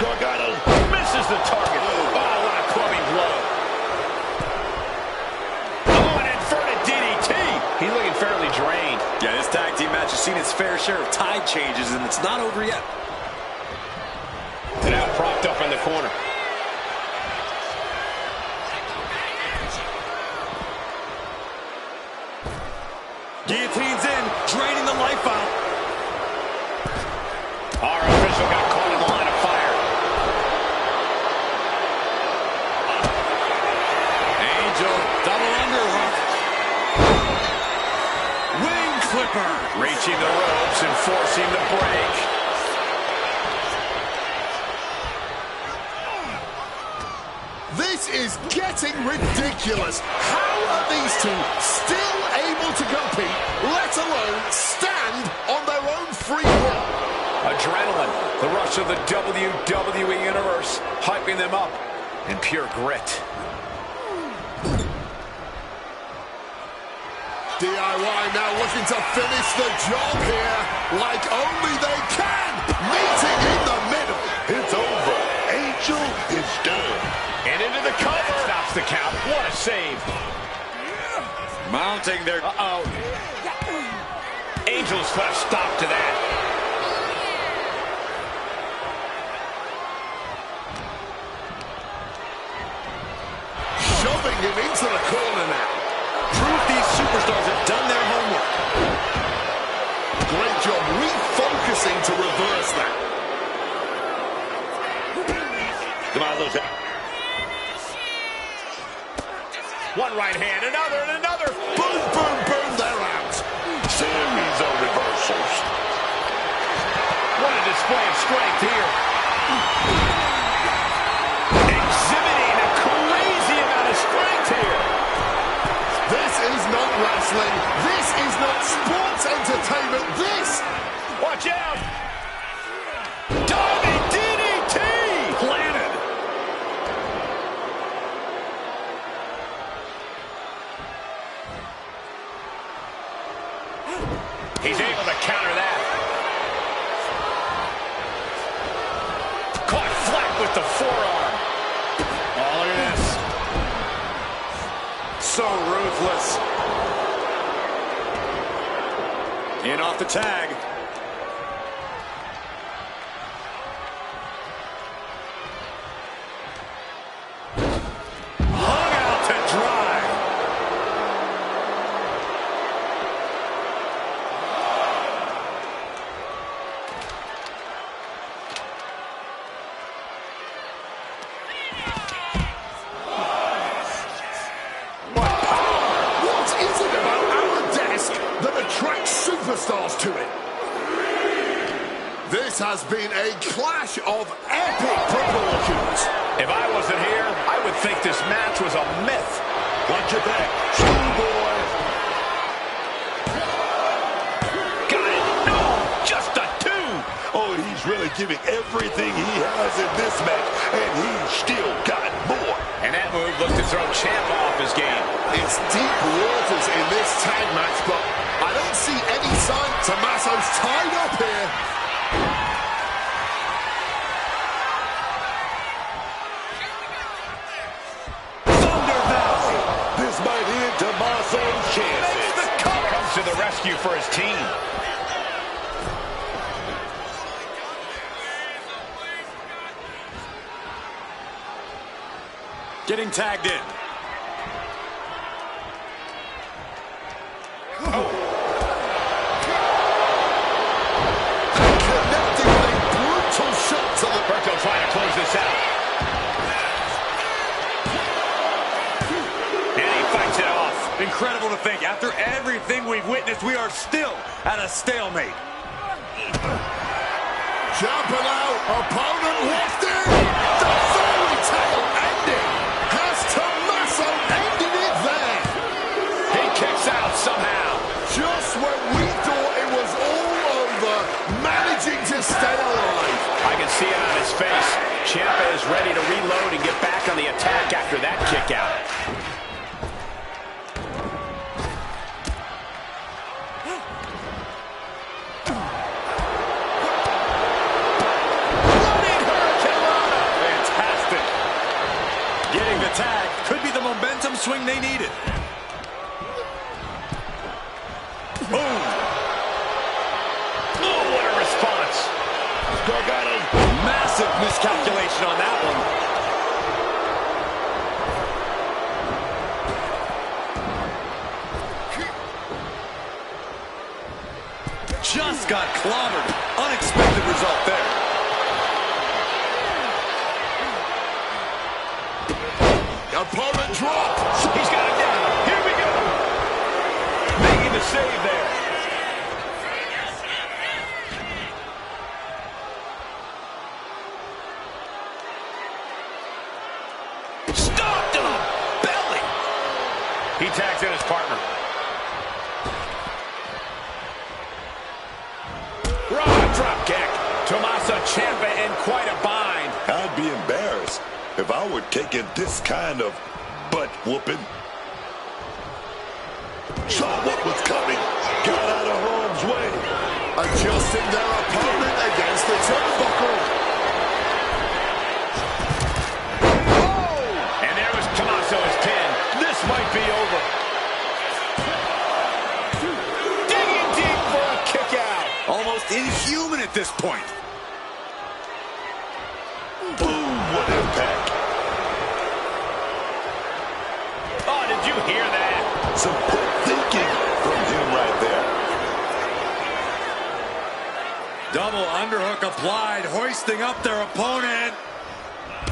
D: Gargano misses the target. Oh, what a clubbing blow. Oh, an inverted DDT. He's looking fairly drained.
C: Yeah, this tag team match has seen its fair share of tide changes, and it's not over yet.
D: And now propped up in the corner.
C: Guillotine's in, draining the life out.
D: Our official got caught in the line of fire.
C: Angel, double underhook. Wing flipper.
D: Reaching the ropes and forcing the break.
B: This is getting ridiculous. How are these two still able to compete, let alone stand on their own free will?
D: Adrenaline, the rush of the WWE Universe, hyping them up in pure grit.
B: DIY now looking to finish the job here like only they can. Meeting in the middle.
E: It's over. Angel is done.
D: And into the cover. Stops the count. What a save. Mounting their... Uh-oh. Angel's put a stop to that.
B: Shoving him into the corner now.
F: Proof these superstars have done their homework.
B: Great job refocusing to reverse that.
E: Come on, those.
D: One right hand, another, and another.
B: Boom, boom, boom, they're out.
E: Series of reversals.
D: What a display of strength here. Exhibiting a crazy amount of strength here.
B: This is not wrestling. This is not sports entertainment. This.
D: Watch out. Diving DDT. Planted. He's able to counter that. Caught flat with the forearm. Oh, look at this. So ruthless. In off the tag. Hung out to dry.
B: What is it about our desk that attracts superstars to it? This has been a clash of epic proportions.
D: If I wasn't here, I would think this match was a myth.
E: Watch your back. Schoolboy.
D: Got it. No, just a two.
E: Oh, he's really giving everything he has in this match, and he's still got more.
D: And that move looked to throw Ciampa off his game.
B: It's deep waters in this tag match, but I don't see any sign Tommaso's tied up here.
E: Thunder Valley. This might end Tommaso's chances.
D: The cover comes to the rescue for his team. Getting tagged in.
B: Connecting with a brutal shot to the...
D: Berto trying to close this out. And he fights it off.
C: Incredible to think, after everything we've witnessed, we are still at a stalemate.
B: Jumping out, opponent lifted. The fairy tale ending. Has Tommaso ended it there?
D: He kicks out somehow.
B: Just when we thought it was all over, managing to stay alive.
D: I can see it on his face. Ciampa is ready to reload and get back on the attack after that kick out.
C: Tag could be the momentum swing they needed. Boom!
D: Oh, what a response!
E: Gargano.
C: Massive miscalculation on that one. Just got clobbered. Unexpected result there.
B: Opponent dropped.
D: He's got it down. Here we go. Making the save there. Stopped him drop kick. Tommaso Ciampa in quite a bind.
E: I'd be embarrassed if I were taking this kind of butt whooping. Saw what was coming. Got out of harm's way.
B: Adjusting their opponent against the turnbuckle.
D: Oh! And there was Tommaso's pin. This might be over. Digging deep for a kick out.
C: Almost inhuman at this point.
E: Boom, what impact.
D: Oh, did you hear that?
E: Some quick thinking from him right there.
C: Double underhook applied, hoisting up their opponent.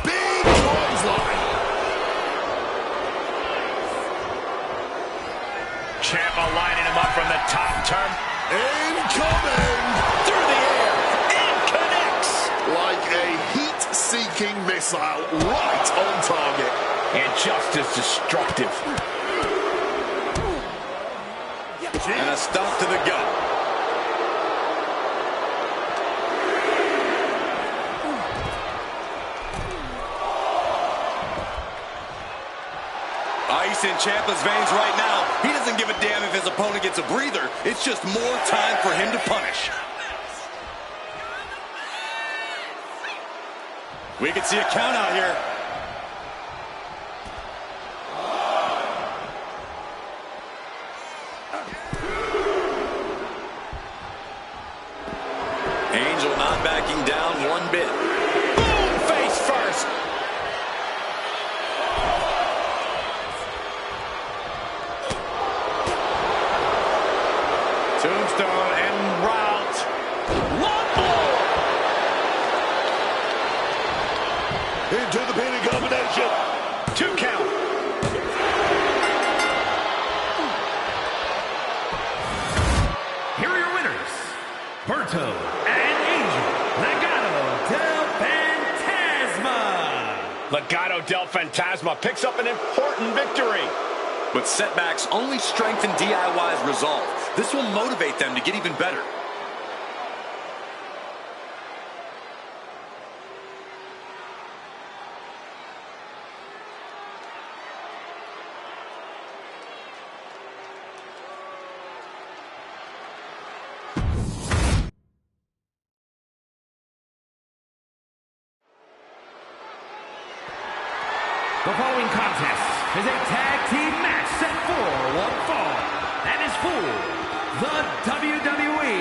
B: Big clothesline.
D: Ciampa lining him up from the top turn.
B: Incoming.
D: Through the air. And connects.
B: Like a heat-seeking missile right on target.
D: And just as destructive.
C: And a stop to the gut. Ice in Ciampa's veins right now. He doesn't give a damn if his opponent gets a breather. It's just more time for him to punish. We can see a count out here. Angel not backing down one bit.
D: Boom! Face first. Tombstone and route. One more.
E: Into the pinning combination.
D: 2 count.
A: Here are your winners, Berto and Angel Legado del Fantasma.
D: Legado del Fantasma picks up an important victory.
C: But setbacks only strengthen DIY's resolve. This will motivate them to get even better.
A: The following contest is a tag team match set for one fall and is for the WWE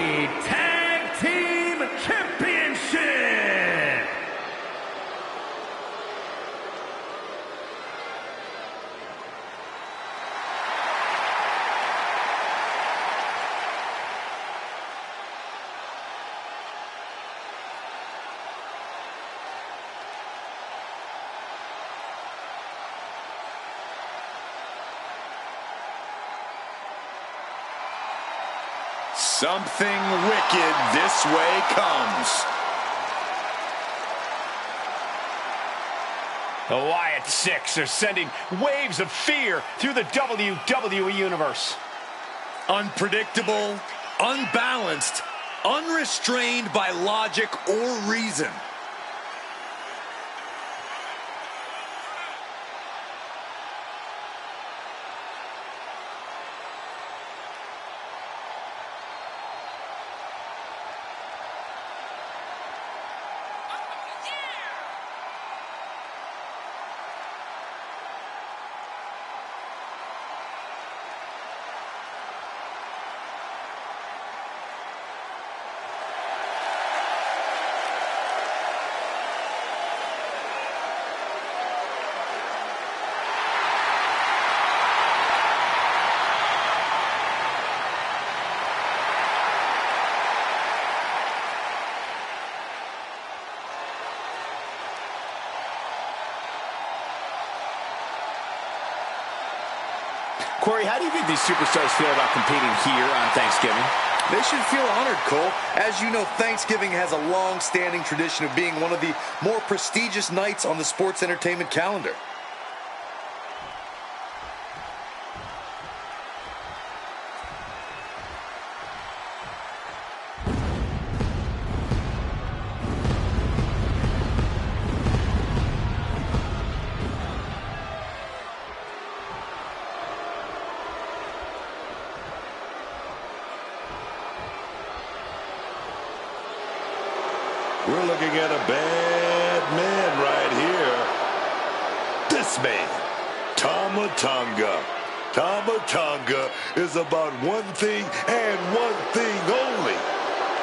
A: Tag Team Championship.
C: Something wicked this way comes.
D: The Wyatt Six are sending waves of fear through the WWE Universe.
C: Unpredictable, unbalanced, unrestrained by logic or reason.
D: Corey, how do you think these superstars feel about competing here on Thanksgiving?
F: They should feel honored, Cole. As you know, Thanksgiving has a long-standing tradition of being one of the more prestigious nights on the sports entertainment calendar.
E: We're looking at a bad man right here. This man, Tama Tonga. Tama Tonga is about one thing and one thing only.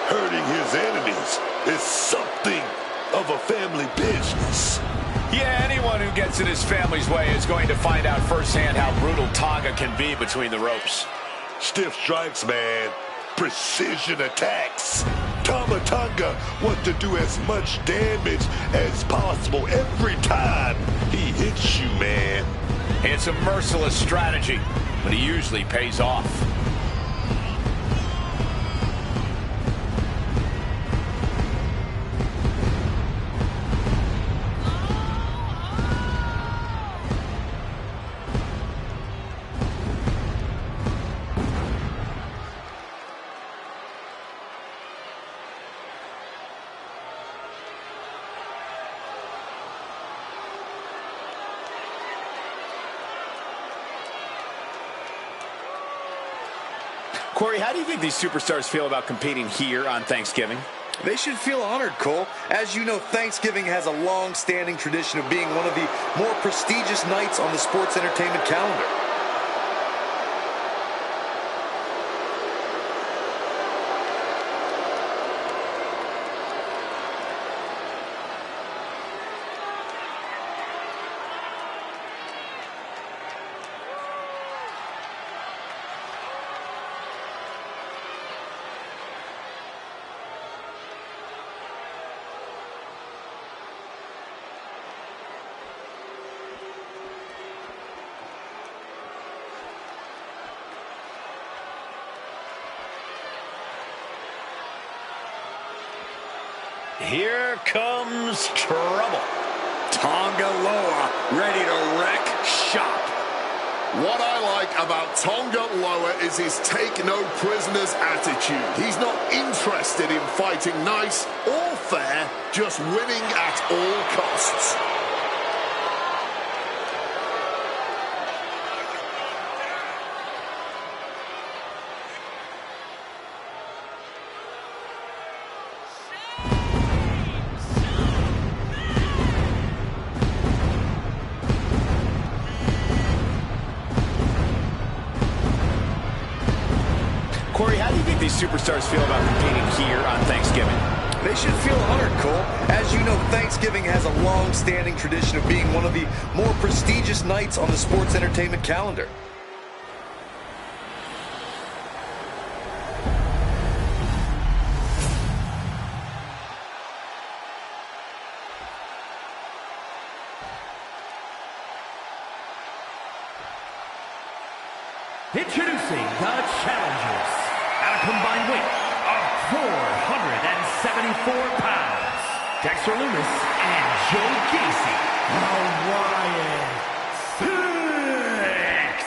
E: Hurting his enemies is something of a family business.
D: Yeah, anyone who gets in his family's way is going to find out firsthand how brutal Tonga can be between the ropes.
E: Stiff strikes, man. Precision attacks. Tama Tonga wants to do as much damage as possible every time he hits you, man.
D: It's a merciless strategy, but he usually pays off.
C: Corey, how do you think these superstars feel about competing here on Thanksgiving?
F: They should feel honored, Cole. As you know, Thanksgiving has a long-standing tradition of being one of the more prestigious nights on the sports entertainment calendar.
D: Here comes trouble.
C: Tonga Loa ready to wreck shop.
B: What I like about Tonga Loa is his take-no-prisoners attitude. He's not interested in fighting nice or fair, just winning at all costs.
C: Corey, how do you think these superstars feel about competing here on Thanksgiving?
F: They should feel honored, Cole. As you know, Thanksgiving has a long-standing tradition of being one of the more prestigious nights on the sports entertainment calendar.
A: Introducing the challengers at a combined weight of 474 pounds, Dexter Lumis and Joe Gacy, Orion Six.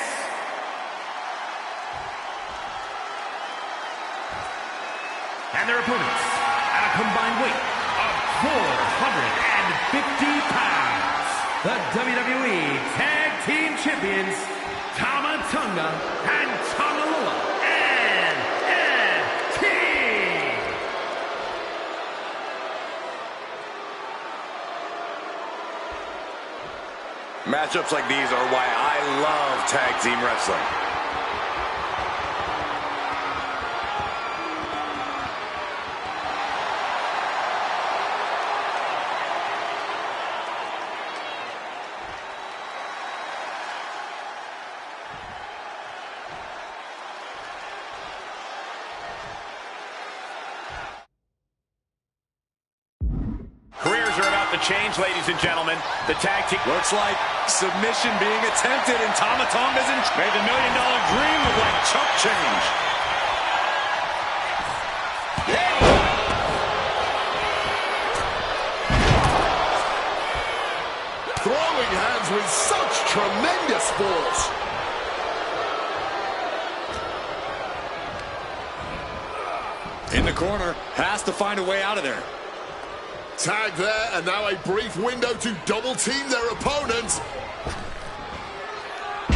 A: And their opponents at a combined weight of 450 pounds, the WWE Tag Team Champions, Tama Tonga and Tonga Loa, NXT.
C: Matchups like these are why I love tag team wrestling.
D: Careers are about to change, ladies and gentlemen. The tag team
C: Looks like submission being attempted, and Tama Tonga's made the $1 million dream look like chump change.
B: Throwing hands with such tremendous force.
C: In the corner, has to find a way out of there.
B: Tag there, and now a brief window to double-team their opponent.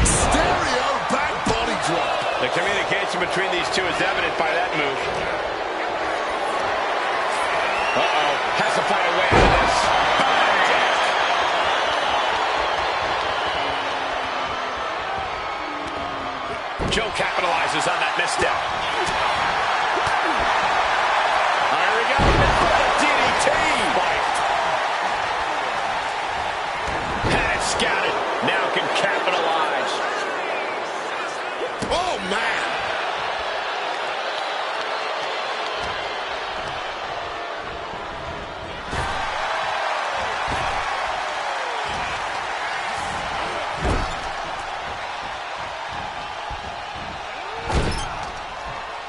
B: Stereo back body drop.
D: The communication between these two is evident by that move. Uh-oh. Has Joe capitalizes on that misstep. Here we go. DDT. Had it scouted. Now can capitalize.
B: Oh, man.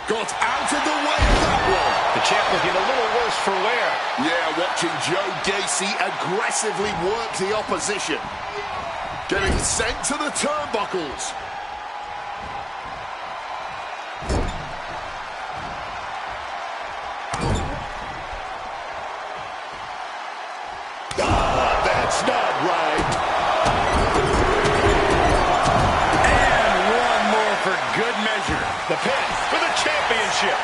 B: Got out of the way of that one.
D: The champ looking a little worse for wear.
B: Yeah, watching Joe Gacy aggressively work the opposition. Getting sent to the turnbuckles.
E: Ah, that's not right.
C: And one more for good measure.
D: The pin for the championship.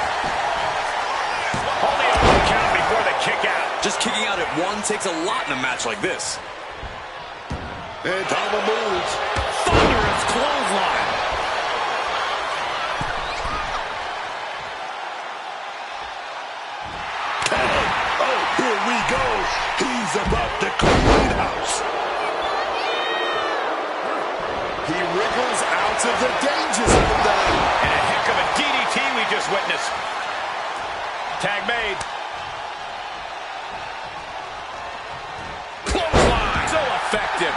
D: Only a 1 count before the kick out.
C: Just kicking out at 1 takes a lot in a match like this.
E: And Tama moves.
C: Thunderous clothesline.
E: Oh, here we go. He's about to clean house.
B: He wriggles out of the danger zone there.
D: And a heck of a DDT we just witnessed. Tag made. Clothesline. So effective.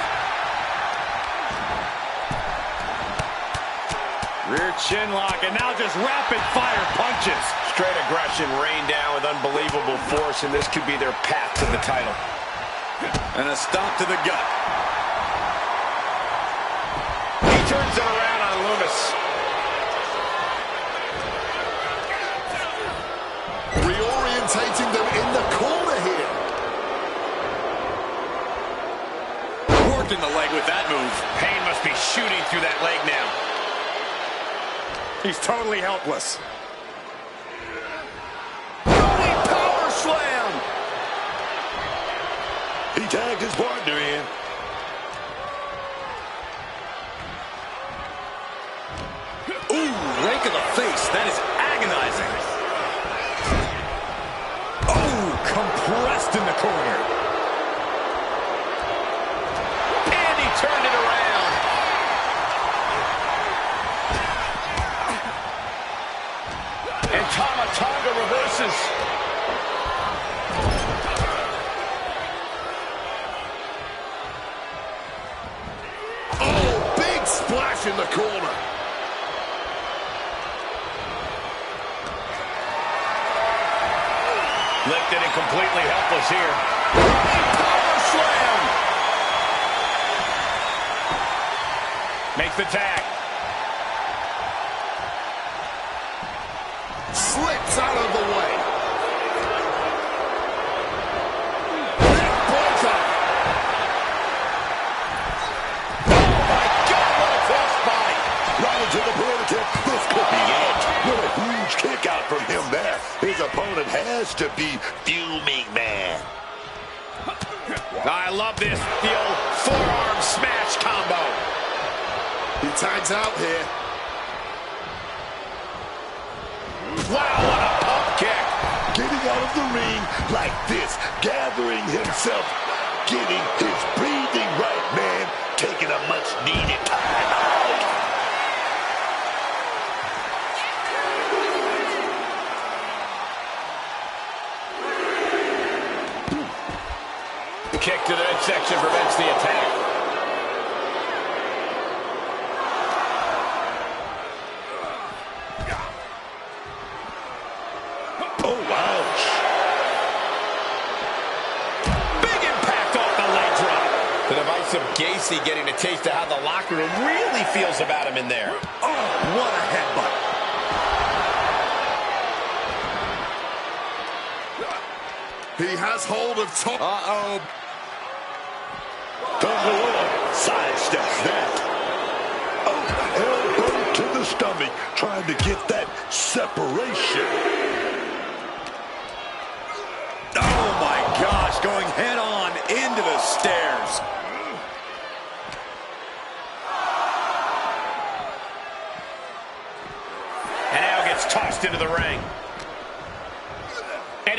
C: Rear chin lock, and now just rapid fire punches.
D: Straight aggression rained down with unbelievable force, and this could be their path to the title.
C: And a stop to the gut.
D: He turns it around on Loomis.
B: Reorientating them in the corner here.
C: Working the leg with that move.
D: Pain must be shooting through that leg now.
C: He's totally helpless.
B: Power slam.
E: He tagged his partner in.
C: Ooh, rake of the face. That is agonizing. Oh, compressed in the corner.
D: And he turned it around. And Tama Tonga reverses.
B: Oh, big splash in the corner.
D: Lifted and completely helpless here.
B: Power slam.
D: Makes the tag.
B: Slips out of the way. Neckbreaker.
D: Oh my God, what a crossbody.
E: Right into the border tip. This could be it. What a huge kick out from him there. His opponent has to be fuming, man.
D: I love this. The old forearm smash combo.
B: He tags out here.
D: Wow, what a pump kick.
E: Getting out of the ring like this. Gathering himself. Getting his breathing right, man. Taking a much-needed time out.
D: Kick to the midsection prevents the attack.
E: Oh, ouch.
D: Big impact off the leg drop. The device of Gacy getting a taste of how the locker room really feels about him in there.
C: Oh, what a headbutt.
B: He has hold of top.
C: Uh-oh.
E: Tonga sidesteps that. Oh, elbow to the stomach, trying to get that separation.
C: Oh, my gosh, going head-on into the stairs.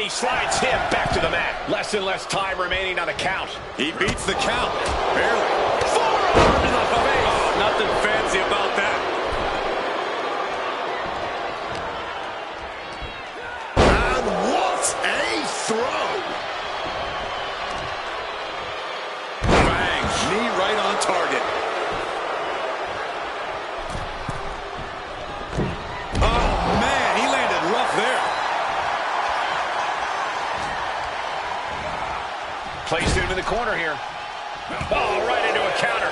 D: he slides him back to the mat. Less and less time remaining on the count.
C: He beats the count. Barely. Forearm to the face. Oh, nothing fancy about that.
B: And what a throw!
C: Bang. Knee right on target. Oh, man. He landed rough there.
D: Placed him in the corner here. Oh, right into a counter.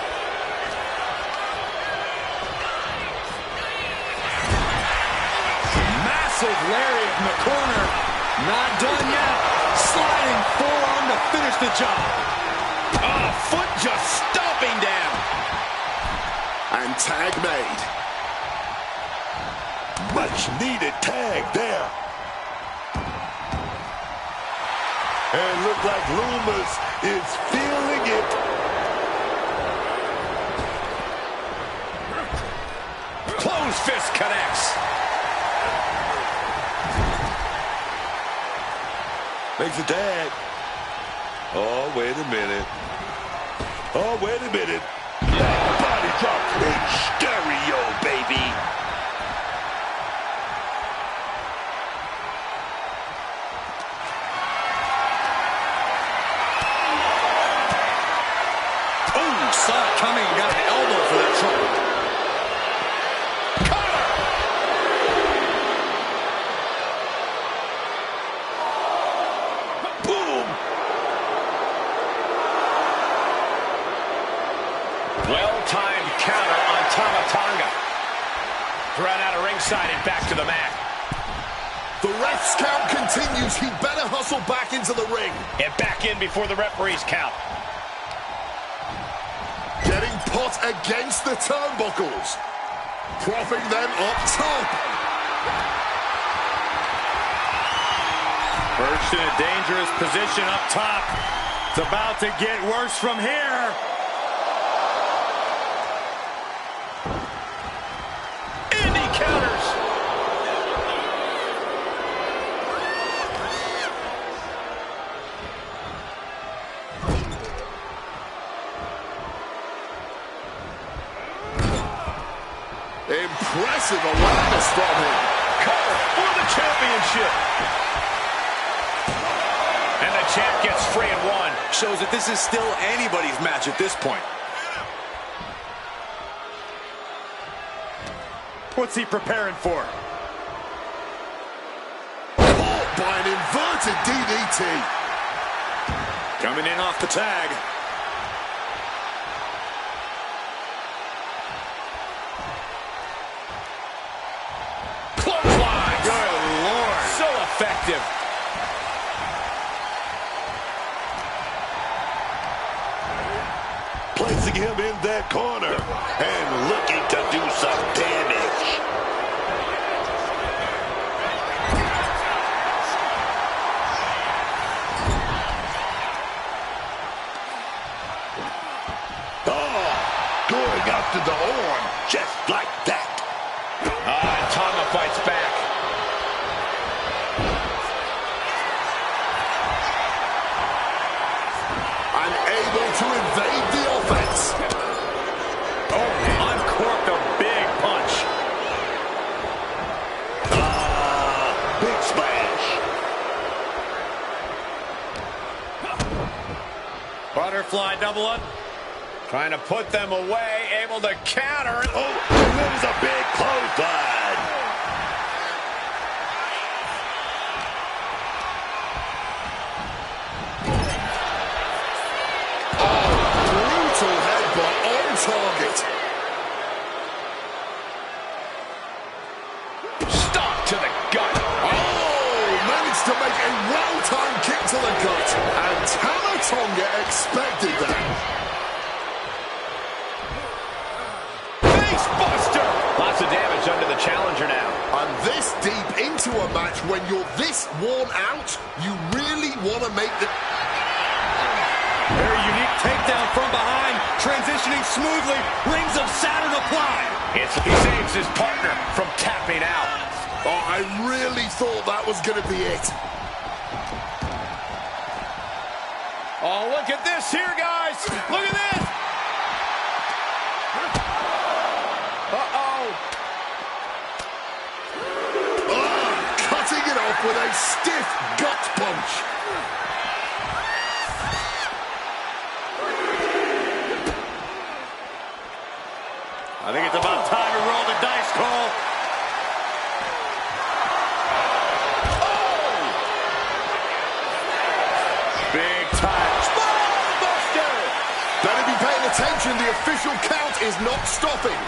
C: Massive lariat in the corner. Not done yet. Sliding forearm to finish the job.
D: Oh, foot just stomping down.
B: And tag made.
E: Much needed tag there. And look like Loomis is feeling it.
D: Closed fist connects.
E: Makes a tag. Oh, wait a minute. Oh, wait a minute. Body drop in stereo, baby.
C: Oh, saw it coming and got an elbow for that trouble.
E: Boom.
D: Well-timed counter on Tama Tonga. Thrown out of ringside and back to the mat.
B: The ref's count continues. He better hustle back into the ring.
D: And back in before the referee's count.
B: Getting put against the turnbuckles. Propping them up top.
C: Perched in a dangerous position up top. It's about to get worse from here.
D: And he counters.
B: Impressive awareness from him.
D: Cover for the championship. And the champ gets free and one.
C: Shows that this is still anybody's match at this point. What's he preparing for?
B: Caught by an inverted DDT.
C: Coming in off the tag.
D: Clothesline.
C: Good Lord.
D: So effective.
E: Placing him in that corner and looking to do some damage. Oh, going after the arm just like that.
D: And Tonga fights back.
B: Unable to evade the offense.
C: Oh, uncorked a big punch.
E: Big splash.
C: Butterfly double up.
D: Trying to put them away. Able to counter.
E: Oh, there's a big clothesline.
B: Brutal headbutt on target.
D: Stop to the gut.
B: Oh, managed to make a well-timed kick to the gut. And Tama Tonga expected that.
D: Face buster. Lots of damage under the challenger now.
B: And this deep into a match, when you're this worn out, you really want to make the...
C: Very unique takedown from behind. Transitioning smoothly. Rings of Saturn applied.
D: He saves his partner from tapping out.
B: Oh, I really thought that was going to be it.
C: Oh, look at this here, guys. Look at this. Uh-oh.
B: Oh, cutting it off with a stiff gut punch.
C: I think it's about time to roll the dice, Cole. Oh! Big time. Spinebuster!
B: Better be paying attention. The official count is not stopping.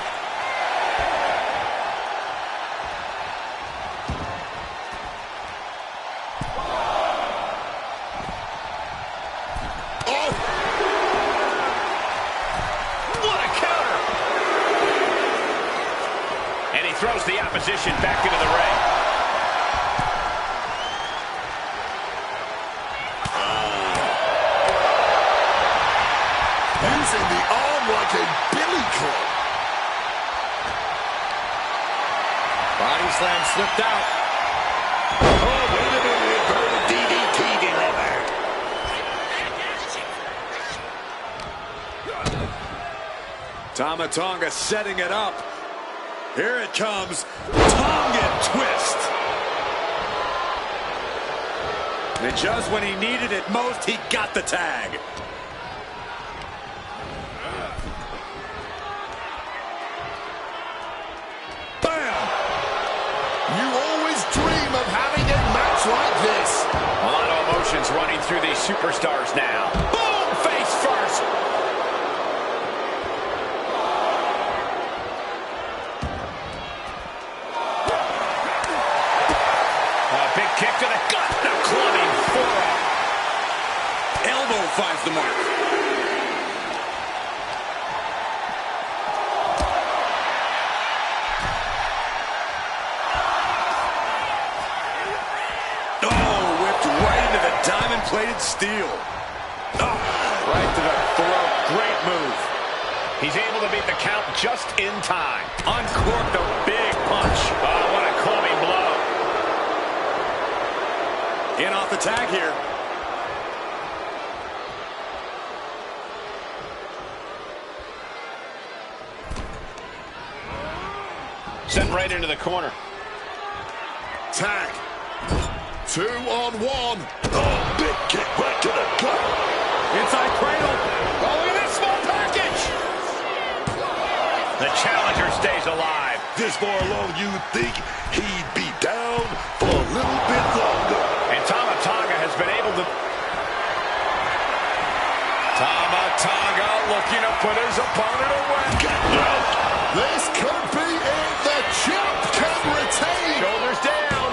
B: Oh!
D: What a counter! And he throws the opposition back into the ring.
B: Using the arm like a billy club.
C: Body slam slipped out.
E: Oh, wait a minute. Bird DDT delivered.
C: Tama Tonga setting it up. Here it comes. Tonga twist. And just when he needed it most, he got the tag. Bam!
B: You always dream of having a match like this.
D: A lot of emotions running through these superstars now. Boom! Face first. A big kick to the gut. The clubbing forearm.
C: Elbow finds the mark. Oh, whipped right into the diamond-plated steel. Oh, right to the throat. Great move.
D: He's able to beat the count just in time. Uncorked a big punch. Oh, what a clubbing blow.
C: In off the tag here.
D: Sent right into the corner.
B: Tag. 2-on-1.
E: Oh, big kick right to the gut.
C: Inside cradle.
D: Oh, look at this small package. The challenger stays alive.
E: This far along, you'd think he'd be down for a little bit longer.
D: And Tama Tonga has been able to... Tama Tonga looking to put his opponent away.
B: This could be it. The champ can retain.
D: Shoulders down.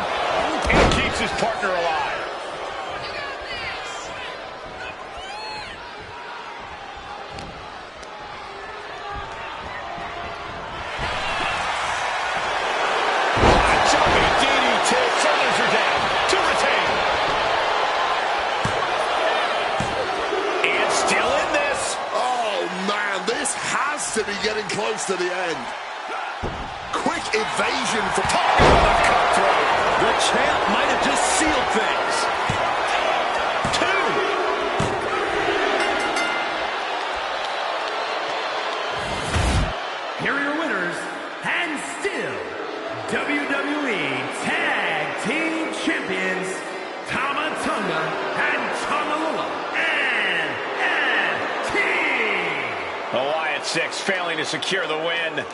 D: And keeps his partner alive. Jumping DDT. Shoulders are down. To retain. And still in this.
B: Oh, man, this has to be getting close to the end. Quick evasion from Tonga.
C: The champ might have just sealed things.
A: 2. Here are your winners, and still WWE Tag Team Champions, Tama Tonga and Tonga and
D: The Wyatt Six failing to secure the win.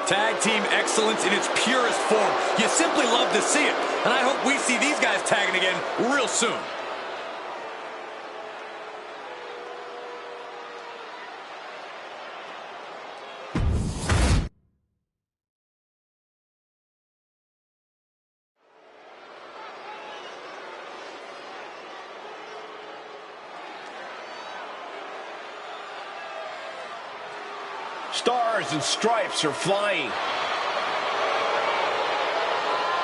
C: Tag team excellence in its purest form. You simply love to see it. And I hope we see these guys tagging again real soon.
D: Stars and stripes are flying.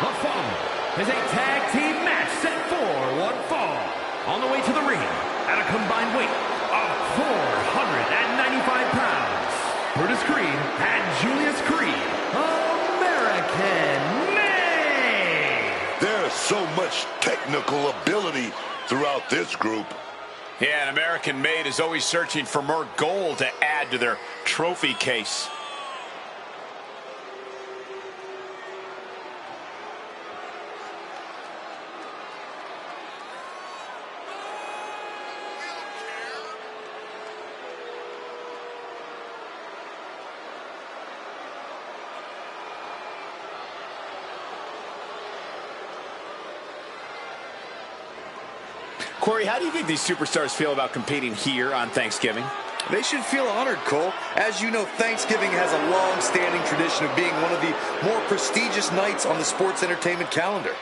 A: The following is a tag team match set for one fall. On the way to the ring at a combined weight of 495 pounds. Brutus Creed and Julius Creed, American made.
E: There's so much much technical ability throughout this group.
C: Yeah, an American-made is always searching for more gold to add to their trophy case.
D: Corey, how do you think these superstars feel about competing here on Thanksgiving?
F: They should feel honored, Cole. As you know, Thanksgiving has a long-standing tradition of being one of the more prestigious nights on the sports entertainment calendar.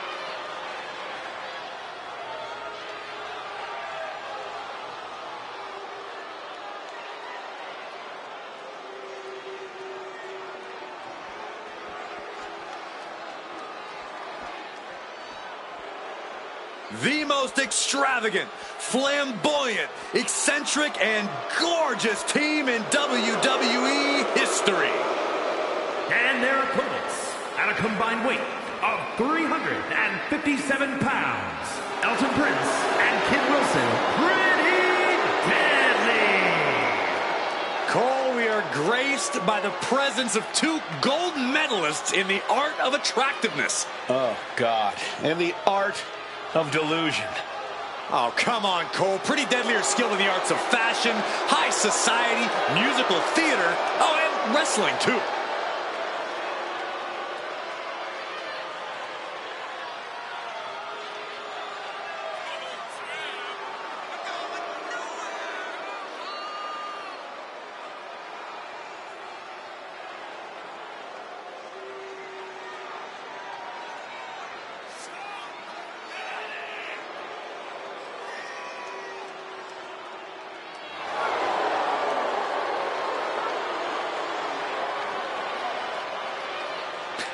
G: The most extravagant, flamboyant, eccentric, and gorgeous team in WWE history.
A: And their opponents, at a combined weight of 357 pounds, Elton Prince and Kid Wilson, pretty deadly.
G: Cole, we are graced by the presence of two gold medalists in the art of attractiveness.
C: Oh, God. And the art of delusion.
G: Oh, come on, Cole. Pretty Deadly are skilled in the arts of fashion, high society, musical theater, oh, and wrestling, too.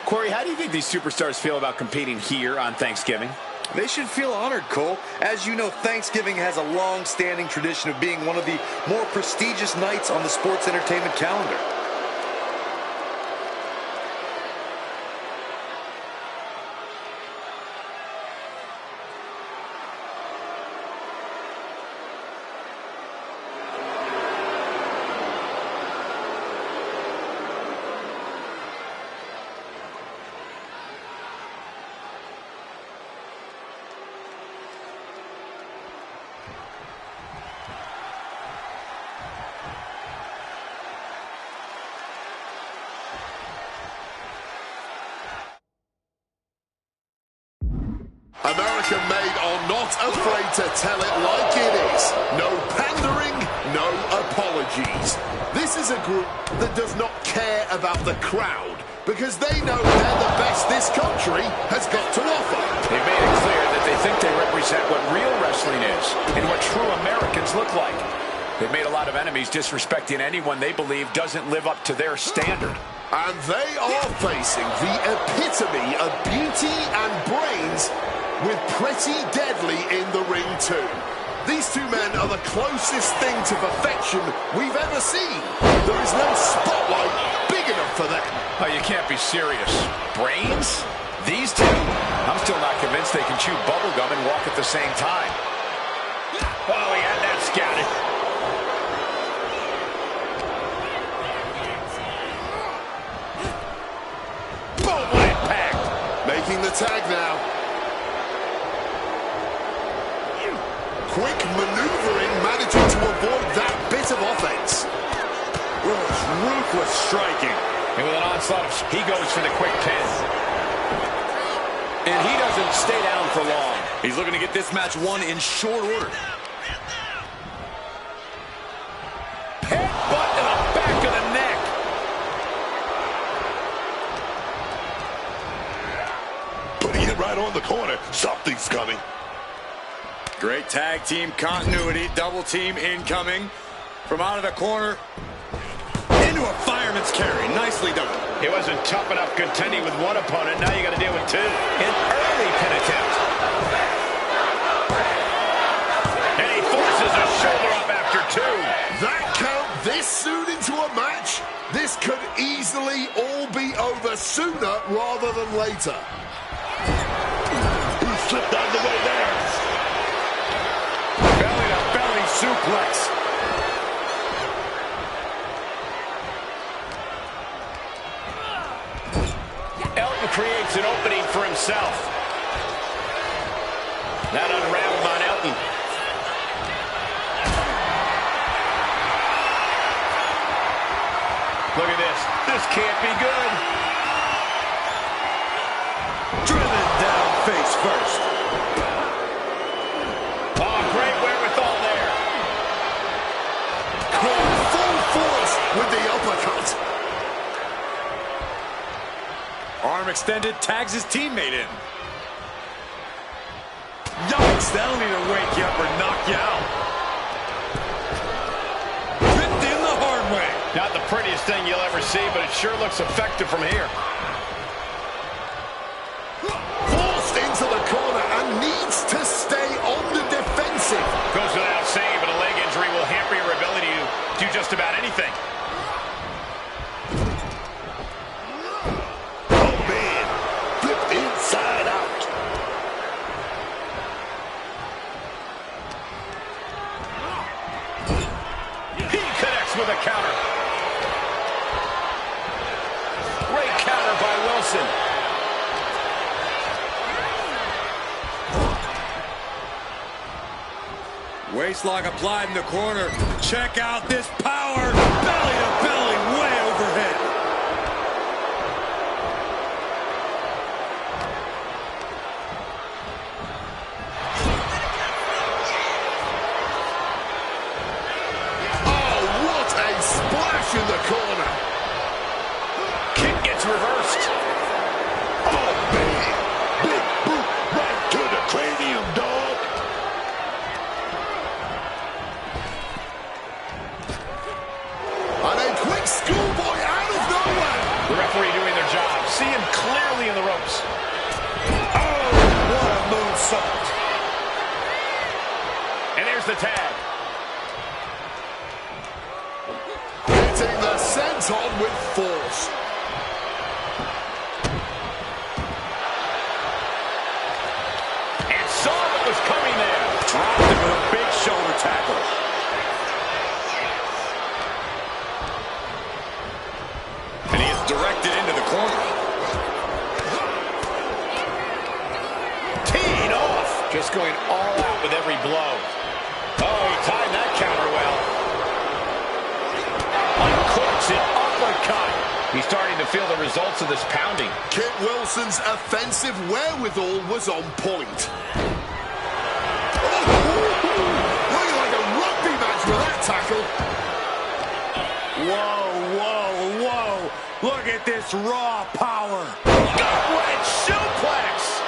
D: Corey, how do you think these superstars feel about competing here on Thanksgiving?
F: They should feel honored, Cole. As you know, Thanksgiving has a long-standing tradition of being one of the more prestigious nights on the sports entertainment calendar.
B: American-made are not afraid to tell it like it is. No pandering, no apologies. This is a group that does not care about the crowd because they know they're the best this country has got to offer.
C: They've made it clear that they think they represent what real wrestling is and what true Americans look like. They've made a lot of enemies disrespecting anyone they believe doesn't live up to their standard.
B: And they are facing the epitome of beauty and brains with Pretty Deadly in the ring too. These two men are the closest thing to perfection we've ever seen. There is no spotlight big enough for them.
C: Oh, you can't be serious. Brains? These two? I'm still not convinced they can chew bubblegum and walk at the same time. Oh, he had that scouted. Boom, what impact.
B: Making the tag now. Quick maneuvering, managing to avoid that bit of offense.
G: Ruthless striking.
C: And with an onslaught, he goes for the quick pin.
G: And he doesn't stay down for long. He's looking to get this match won in short order.
C: Headbutt to the back of the neck.
E: Putting it right on the corner. Something's coming.
G: Great tag team continuity. Double team incoming. From out of the corner. Into a fireman's carry. Nicely done.
C: He wasn't tough enough contending with one opponent. Now you got to deal with two. An early pin attempt. And he forces a shoulder up after two.
B: That count this soon into a match? This could easily all be over sooner rather than later.
E: He slipped on
D: That unraveled on Elton. Look at this. This can't be good.
C: Driven down face first.
D: Oh, great wherewithal there.
B: Caught full force with the uppercut.
C: Arm extended, tags his teammate in. Yikes, that'll either wake you up or knock you out. Ripped in the hard way.
D: Not the prettiest thing you'll ever see, but it sure looks effective from here.
B: Forced into the corner and needs to stay on the defensive.
D: Goes without saying, but a leg injury will hamper your ability to do just about anything.
E: Oh, man. Flipped inside out.
D: He connects with a counter. Great counter by Wilson.
C: Waistlock applied in the corner. Check out this power. Belly to belly, way overhead.
B: Oh, what a splash in the corner.
D: Kick gets reversed.
E: Oh, man. Big boot right to the cranium, dog.
B: And a quick schoolboy out of nowhere.
D: The referee doing their job. See him clearly in the ropes.
C: Oh, what a moonsault.
D: And there's the tag.
B: Hitting the senton with force.
D: And saw what was coming there.
C: Dropped him with a big shoulder tackle. And he is directed into the corner.
D: Teed off. Just going all out with every blow. Oh, he timed that counter well. Uncorks it, uppercut. He's starting to feel the results of this pounding.
B: Kit Wilson's offensive wherewithal was on point. Oh, looking like a rugby match with that tackle.
C: Whoa, whoa, whoa. Look at this raw power.
D: Gut-wrench suplex.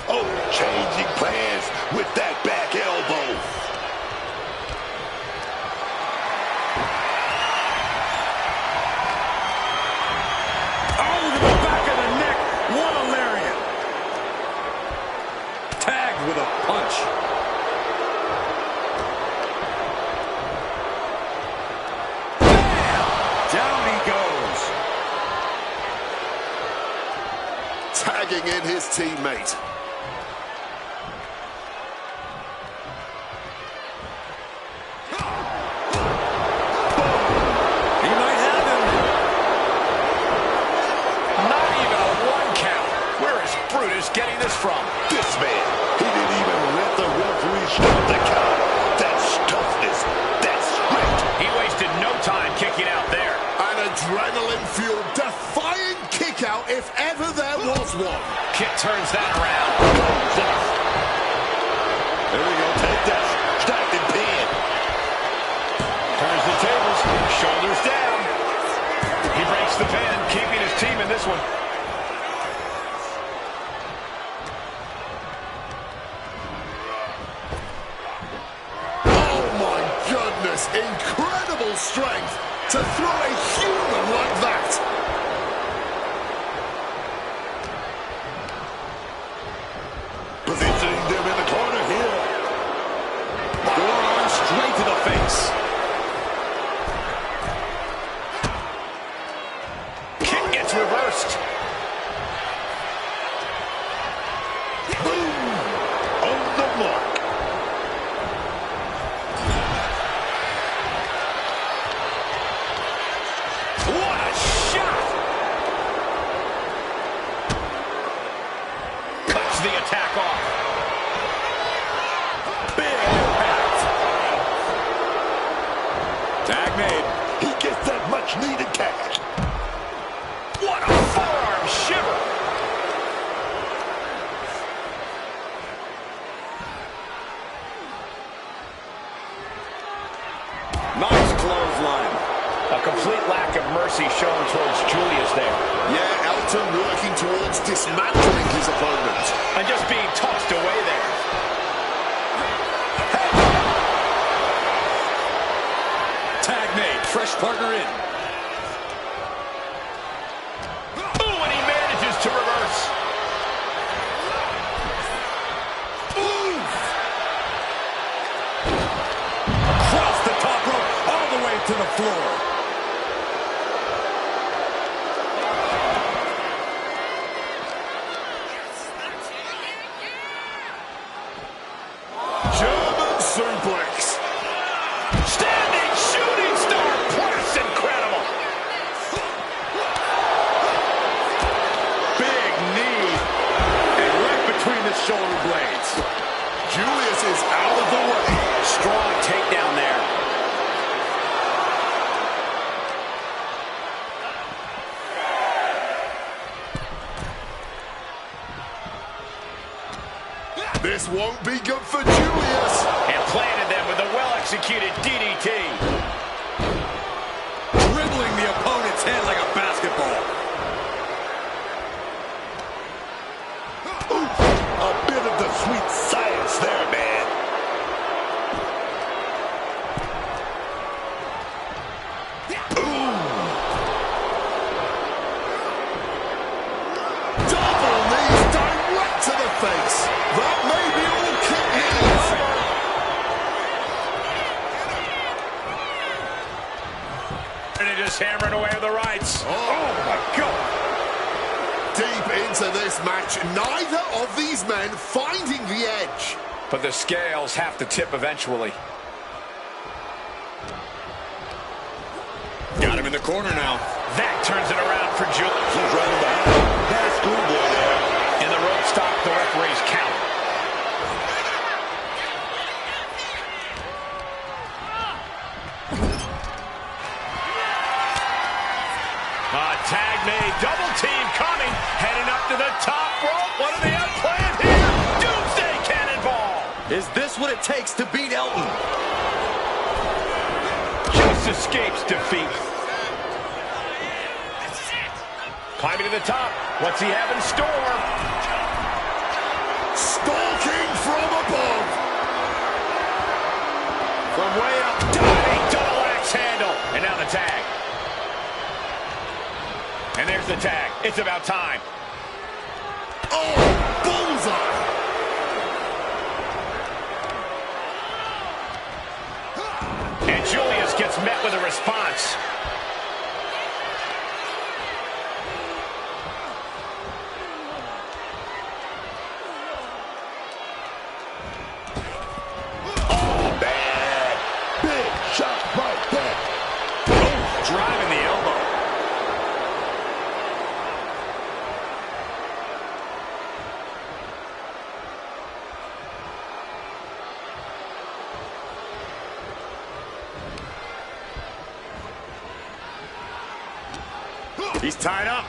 E: Oh, changing plans with that back elbow.
C: Oh, to the back of the neck. What a lariat. Tagged with a punch. Bam! Down he goes.
B: Tagging in his teammate.
C: He might have him.
D: Not even a 1 count. Where is Brutus getting this from?
E: This man, he didn't even let the referee stop the count. That's toughness. That's strength.
D: He wasted no time kicking out there.
B: An adrenaline-fueled, defying kick-out if ever there was one.
D: Kick turns that around.
E: There we go. Take that. Stacked and pinned.
D: Turns the tables. Shoulders down. He breaks the pin, keeping his team in this one.
B: Oh my goodness, incredible strength to throw a human like that.
E: Positioning them in the corner here.
C: Forearm straight to the face.
D: Kick gets reversed.
E: Boom. On the mark.
D: What a the attack off.
C: Big impact. Tag made.
E: He gets that much-needed cash.
D: What a forearm shiver.
C: Nice clothesline.
D: A complete lack of mercy shown towards Julius there.
B: Yeah, Elton working towards dismantling his opponent.
D: And just being tossed away there.
C: Tag made. Fresh partner in.
D: Ooh, and he manages to reverse.
C: Across the top rope, all the way to the floor.
B: German suplex.
D: Standing shooting star press, incredible.
C: Big knee. And right between the shoulder blades.
B: Julius is out of the way.
D: Strong takedown there.
B: This won't be good for Julius.
D: And planted them with a well-executed DDT.
C: Dribbling the opponent's head like a basketball.
E: A bit of the sweet science there, man.
B: Double knees direct to the face. That may be all Kit needs.
D: And just hammering away with the rights.
B: Oh my God. Deep into this match, neither of these men finding the edge.
D: But the scales have to tip eventually.
C: Got him in the corner now.
D: That turns it around for Julius.
E: He's running behind. That's schoolboy there.
D: And the rope stop, the referee's count. Tag made, double team coming, heading up to the top rope. What are they unplanned here? Doomsday Cannonball.
F: Is this what it takes to beat Elton?
D: Just escapes defeat. Climbing to the top. What's he have in store?
B: Stalking from above.
D: From way up, diving double axe handle. And now the tag. And there's the tag. It's about time.
B: Oh, bullseye.
D: And Julius gets met with a response.
E: Oh, bad. Big shot right there.
D: Oh, driving the elbow.
C: He's tied up.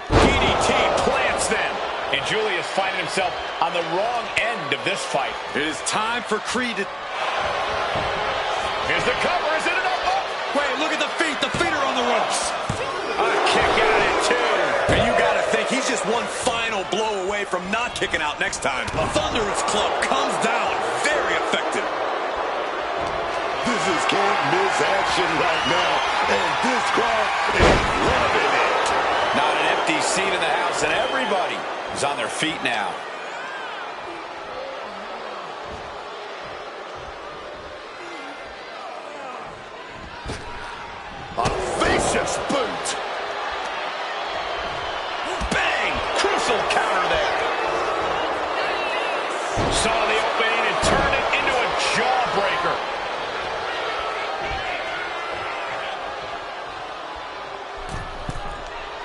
D: DDT plants them. And Julius finding himself on the wrong end of this fight.
C: It is time for Creed to...
D: Here's the cover. Is it enough? Oh,
C: Wait, look at the feet. The feet are on the ropes.
D: a kick out at two.
F: And you gotta think he's just one final blow away from not kicking out next time. A thunderous club comes down. Very effective.
E: This is can't miss action right now, and this crowd is loving it.
D: Not an empty seat in the house, and everybody is on their feet now.
B: A vicious boot.
D: Bang! Crucial counter there. Saw the opening and turned it into a jawbreaker.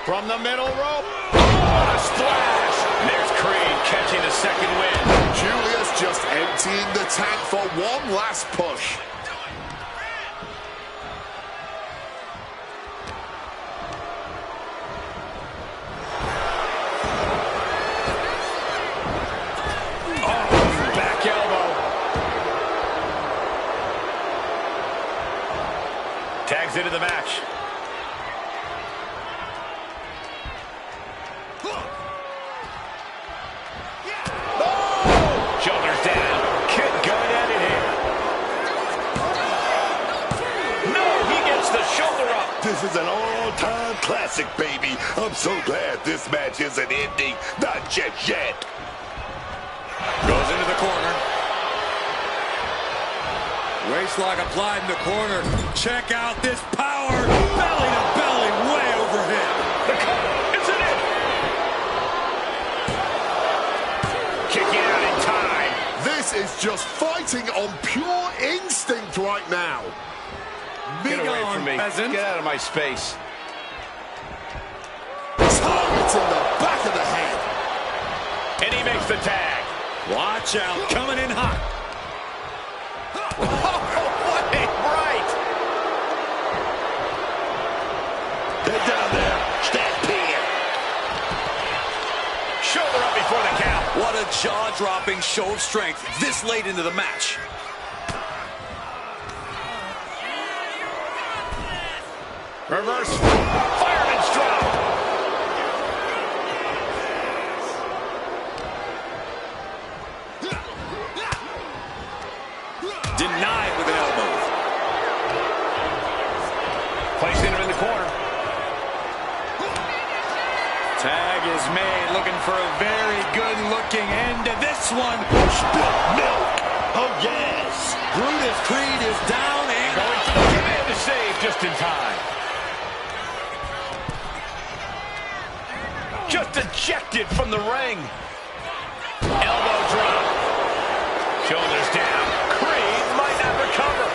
D: From the middle rope. Oh, what a splash. And there's Creed catching the second win.
B: Julius just emptying the tank for one last push.
D: Back elbow. Tags into the match. Shoulders down. Kid going at it here. No, he gets the shoulder up.
E: This is an all-time classic, baby. I'm so glad this match isn't ending. Not just yet.
G: Goes into the corner. Waistlock applied in the corner. Check out this power. Belly to belly, way overhead.
D: The cover. It's an in. Kicking out in time.
B: This is just fighting on pure instinct right now.
D: Get
G: Big
D: away
G: on,
D: from me.
G: peasant.
D: Get out of my space.
B: Targets in the back of the head.
D: And he makes the tag.
G: Watch out, coming in hot.
D: Oh, what a right.
E: They're down there. Stampede.
D: Shoulder up before the count.
F: What a jaw-dropping show of strength this late into the match.
D: Reverse. Fireman's drop.
F: Denied with an elbow.
D: Placing him in the corner.
F: Tag is made, looking for a very good-looking end to this one.
E: Spilt milk. Oh, yes.
F: Brutus Creed is down and
D: Going for the command to save just in time. Just ejected from the ring. Elbow drop. Shoulders down. Creed might not recover.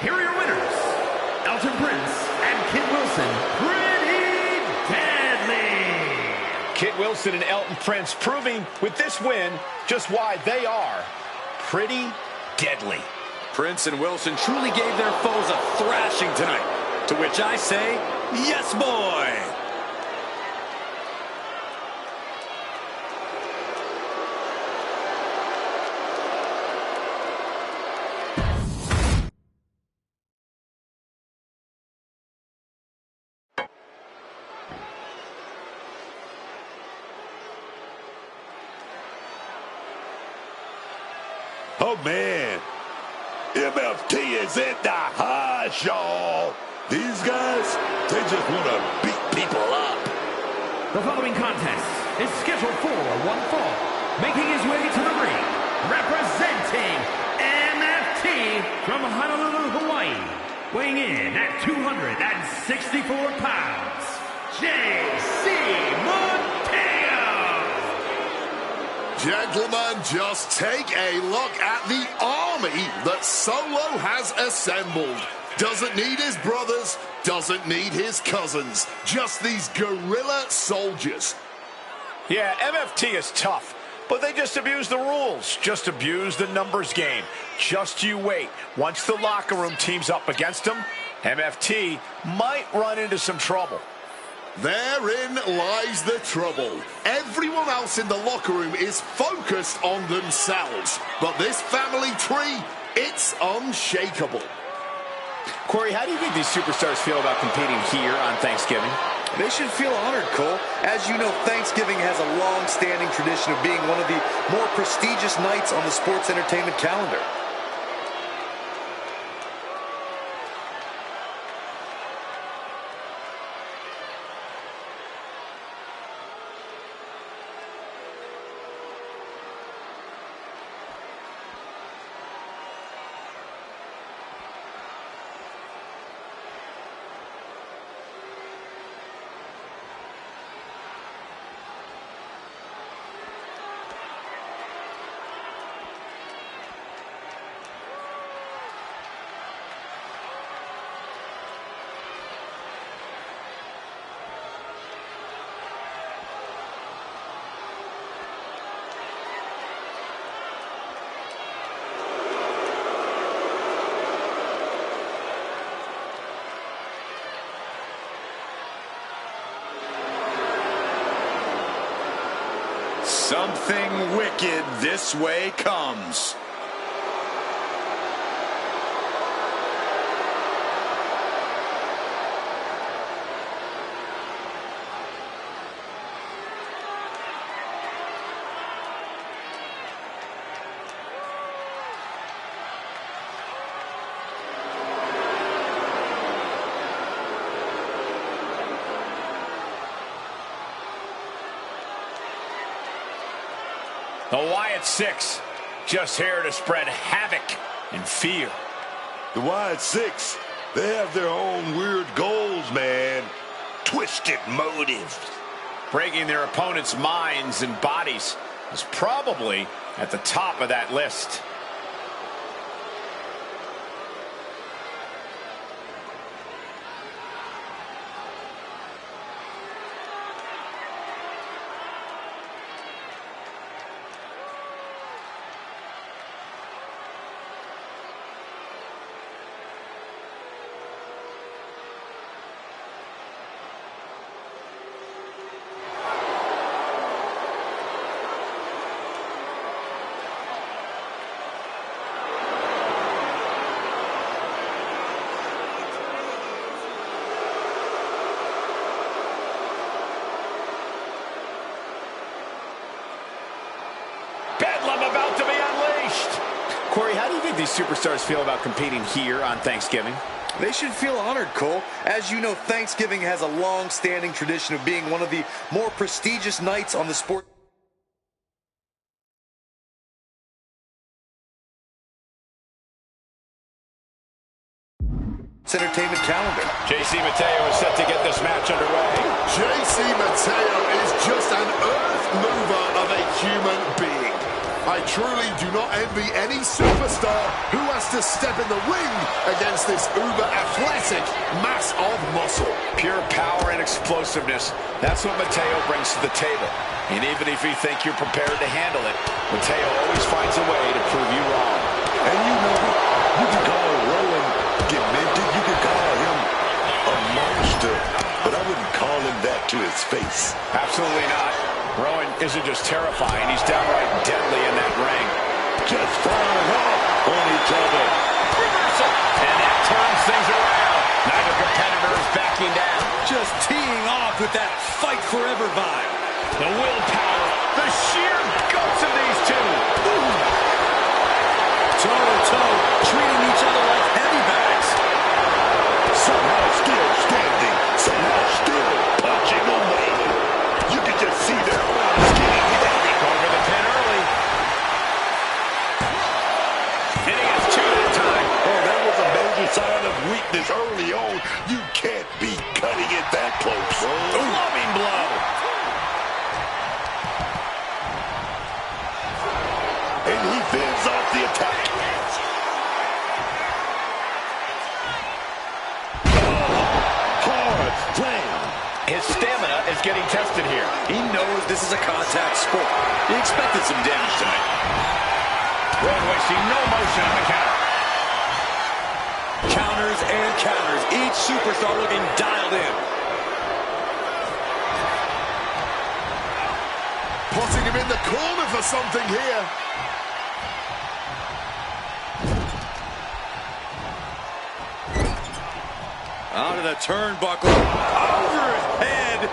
A: Here are your winners, Elton Prince and Kid Wilson. Pretty deadly.
D: Kid Wilson and Elton Prince proving with this win just why they are pretty deadly.
F: Prince and Wilson truly gave their foes a thrashing tonight. To which I say, yes, boy.
E: Oh, man. MFT is in the house, y'all. These guys, they just want to beat people up.
A: The following contest is scheduled for one fall. Making his way to the ring, representing MFT from Honolulu, Hawaii. Weighing in at 264 pounds, JC Mateo.
B: Gentlemen, just take a look at the army that Solo has assembled. Doesn't need his brothers, doesn't need his cousins. Just these guerrilla soldiers.
D: Yeah, MFT is tough, but they just abuse the rules. Just abuse the numbers game. Just you wait. Once the locker room teams up against them, MFT might run into some trouble.
B: Therein lies the trouble. Everyone else in the locker room is focused on themselves. But this family tree, it's unshakable.
D: Corey, how do you think these superstars feel about competing here on Thanksgiving?
F: They should feel honored, Cole. As you know, Thanksgiving has a long-standing tradition of being one of the more prestigious nights on the sports entertainment calendar.
G: Something wicked this way comes.
D: The Wyatt Six, just here to spread havoc and fear.
E: The Wyatt Six, they have their own weird goals, man. Twisted motives.
D: Breaking their opponents' minds and bodies is probably at the top of that list. Bedlam about to be unleashed.
A: Corey, how do you think these superstars feel about competing here on Thanksgiving?
F: They should feel honored, Cole. As you know, Thanksgiving has a long-standing tradition of being one of the more prestigious nights on the sport entertainment calendar.
D: JC Mateo is set to get this match underway.
B: JC Mateo is just an earth mover of a human being. I truly do not envy any superstar who has to step in the ring against this uber-athletic mass of muscle.
D: Pure power and explosiveness. That's what Mateo brings to the table. And even if you think you're prepared to handle it, Mateo always finds a way to prove you wrong.
E: And you know, you can call Rowan demented, you can call him a monster, but I wouldn't call him that to his face.
D: Absolutely not. Rowan isn't just terrifying, he's downright deadly in that ring.
E: Just firing off on each other.
D: Reversal. And that turns things around. Neither competitor is backing down.
C: Just teeing off with that fight forever vibe.
D: The willpower, the sheer guts of these two.
C: Toe-to-toe, treating each other like heavy bags.
E: Somehow still standing, somehow still punching away. You can just see their arms getting heavy.
D: Over the pin early. Hitting his two at a time.
E: Oh, that was a major sign of weakness early on. You can't be cutting it that close.
D: Loving blow.
E: And he fends off the attack. Hard slam.
D: His stamina is getting tested here.
C: He knows this is a contact sport. He expected some damage tonight.
D: Rowan wasting no motion on the counter.
C: Counters and counters. Each superstar looking dialed in.
B: Putting him in the corner for something here.
C: Out of the turnbuckle. Overhead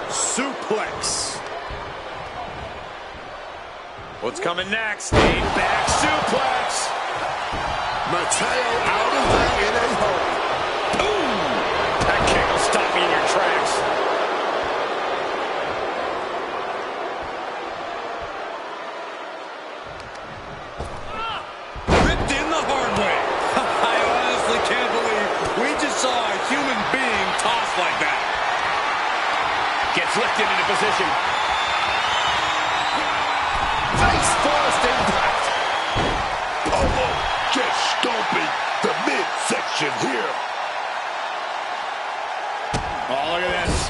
C: suplex. What's coming next?
D: A back suplex.
B: Mateo out of there in a hurry.
D: Ooh. That kick will stop you in your tracks.
C: Ripped in the hard way. I honestly can't believe we just saw a human being tossed like that.
D: Gets lifted into position.
B: Face first impact.
E: Oh, just stomping the midsection here.
D: Oh, look at this.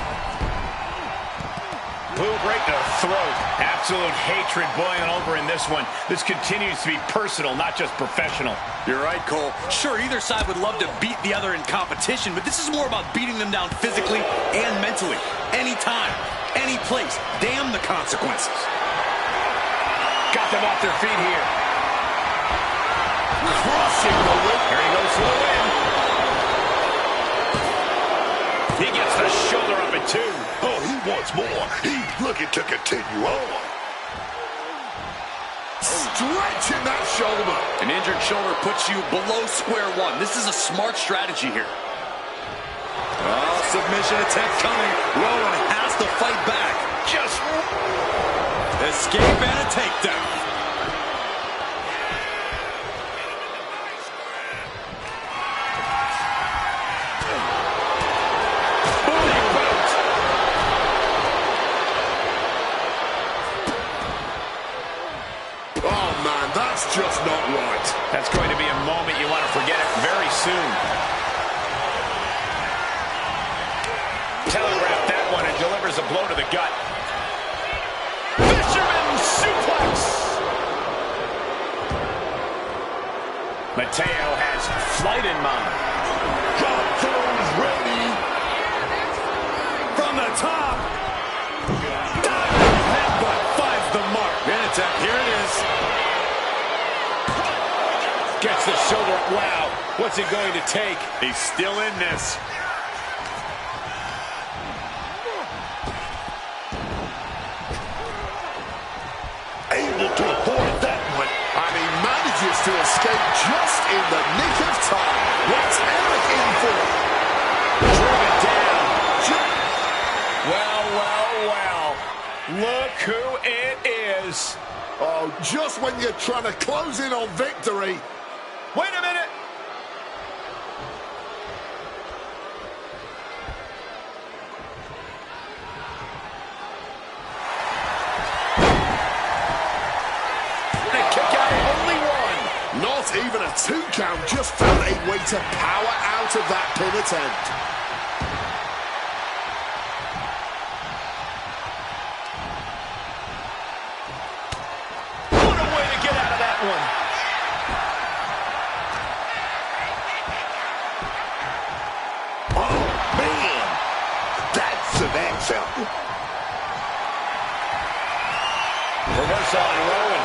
D: Boom right to the throat. Absolute hatred boiling over in this one. This continues to be personal, not just professional.
C: You're right, Cole. Sure, either side would love to beat the other in competition, but this is more about beating them down physically and mentally. Anytime, any place. Damn the consequences.
D: got them off their feet here.
B: Crushing the whip.
D: Here he goes for the win. He gets the shoulder up at 2.
E: Oh, he wants more. He's looking to continue on.
B: Stretching that shoulder.
C: An injured shoulder puts you below square one. This is a smart strategy here. Oh, submission attempt coming. Rowan has to fight back.
D: Just
C: escape and a takedown.
B: That's just not right.
D: That's going to be a moment you want to forget it very soon. Telegraph that one and delivers a blow to the gut. Fisherman suplex. Mateo has flight in mind.
E: Got those ready.
C: From the top. Diving headbutt finds the mark. And it's up. Here it is.
D: Gets the shoulder up. Wow, what's it going to take?
C: He's still in this.
E: Able to avoid that one.
B: And he manages to escape just in the nick of time. What's Eric in for?
D: Driven down. Well, well, well. Look who it is.
B: Oh, just when you're trying to close in on victory.
D: Wait a minute. And a kick out, only one.
B: Not even a 2 count, just found a way to power out of that pin attempt.
D: What a way to get out of that one. Reversal on Rowan.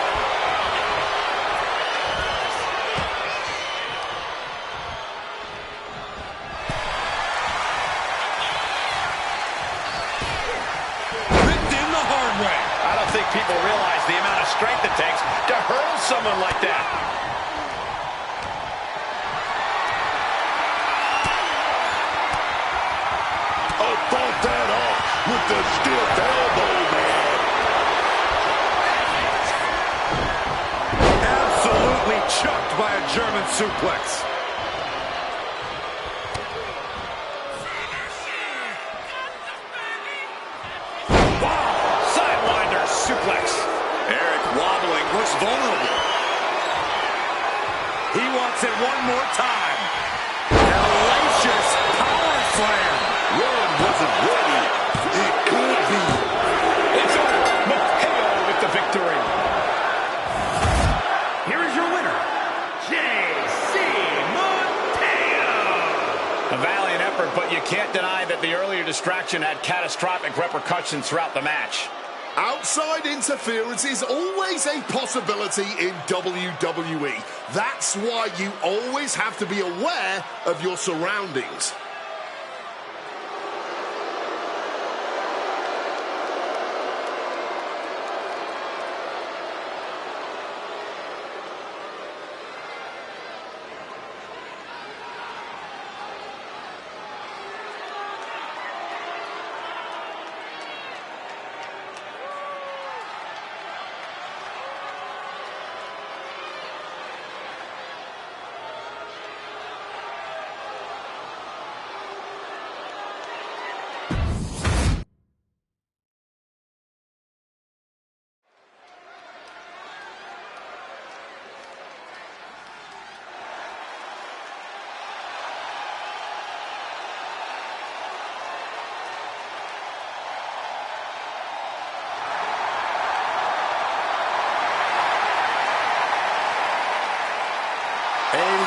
C: Ripped in the hard way.
D: I don't think people realize the amount of strength it takes to hurl someone like that.
E: Oh, fought that off with the stiff elbow, man.
C: Absolutely chucked by a German suplex.
D: Sidewinder suplex.
C: Eric wobbling, looks vulnerable. He wants it one more time. Hellacious power slam.
E: Rowan wasn't ready. It could be.
D: It's over. Mateo with the victory. Here is your winner, J.C. Mateo. A valiant effort, but you can't deny that the earlier distraction had catastrophic repercussions throughout the match.
B: Outside interference is always a possibility in WWE. That's why you always have to be aware of your surroundings.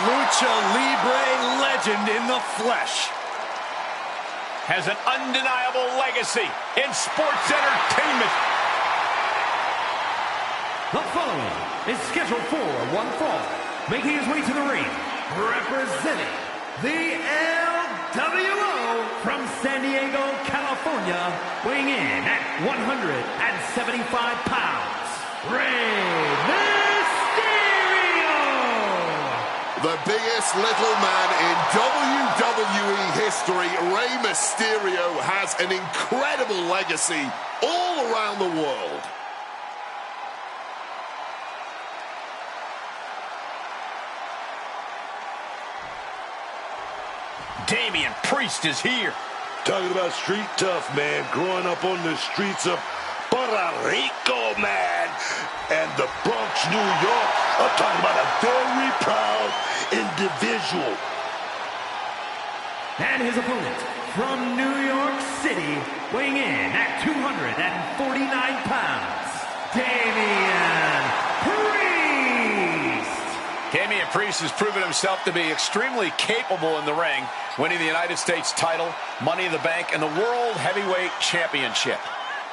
C: Lucha Libre legend in the flesh.
D: Has an undeniable legacy in sports entertainment.
A: The following is scheduled for one fall, making his way to the ring, representing the LWO from San Diego, California, weighing in at 175 pounds, Rey Mysterio!
B: The biggest little man in WWE history, Rey Mysterio, has an incredible legacy all around the world.
D: Damian Priest is here.
E: Talking about street tough, man. Growing up on the streets of Puerto Rico, man. And the Bronx, New York. I'm talking about a very proud individual.
A: And his opponent from New York City, weighing in at 249 pounds, Damian Priest!
D: Damian Priest has proven himself to be extremely capable in the ring, winning the United States title, Money in the Bank, and the World Heavyweight Championship.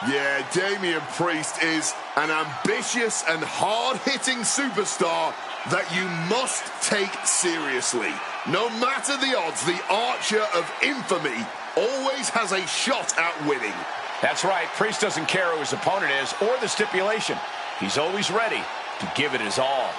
B: Yeah, Damian Priest is an ambitious and hard-hitting superstar that you must take seriously. No matter the odds, the Archer of Infamy always has a shot at winning.
D: That's right. Priest doesn't care who his opponent is or the stipulation. He's always ready to give it his all.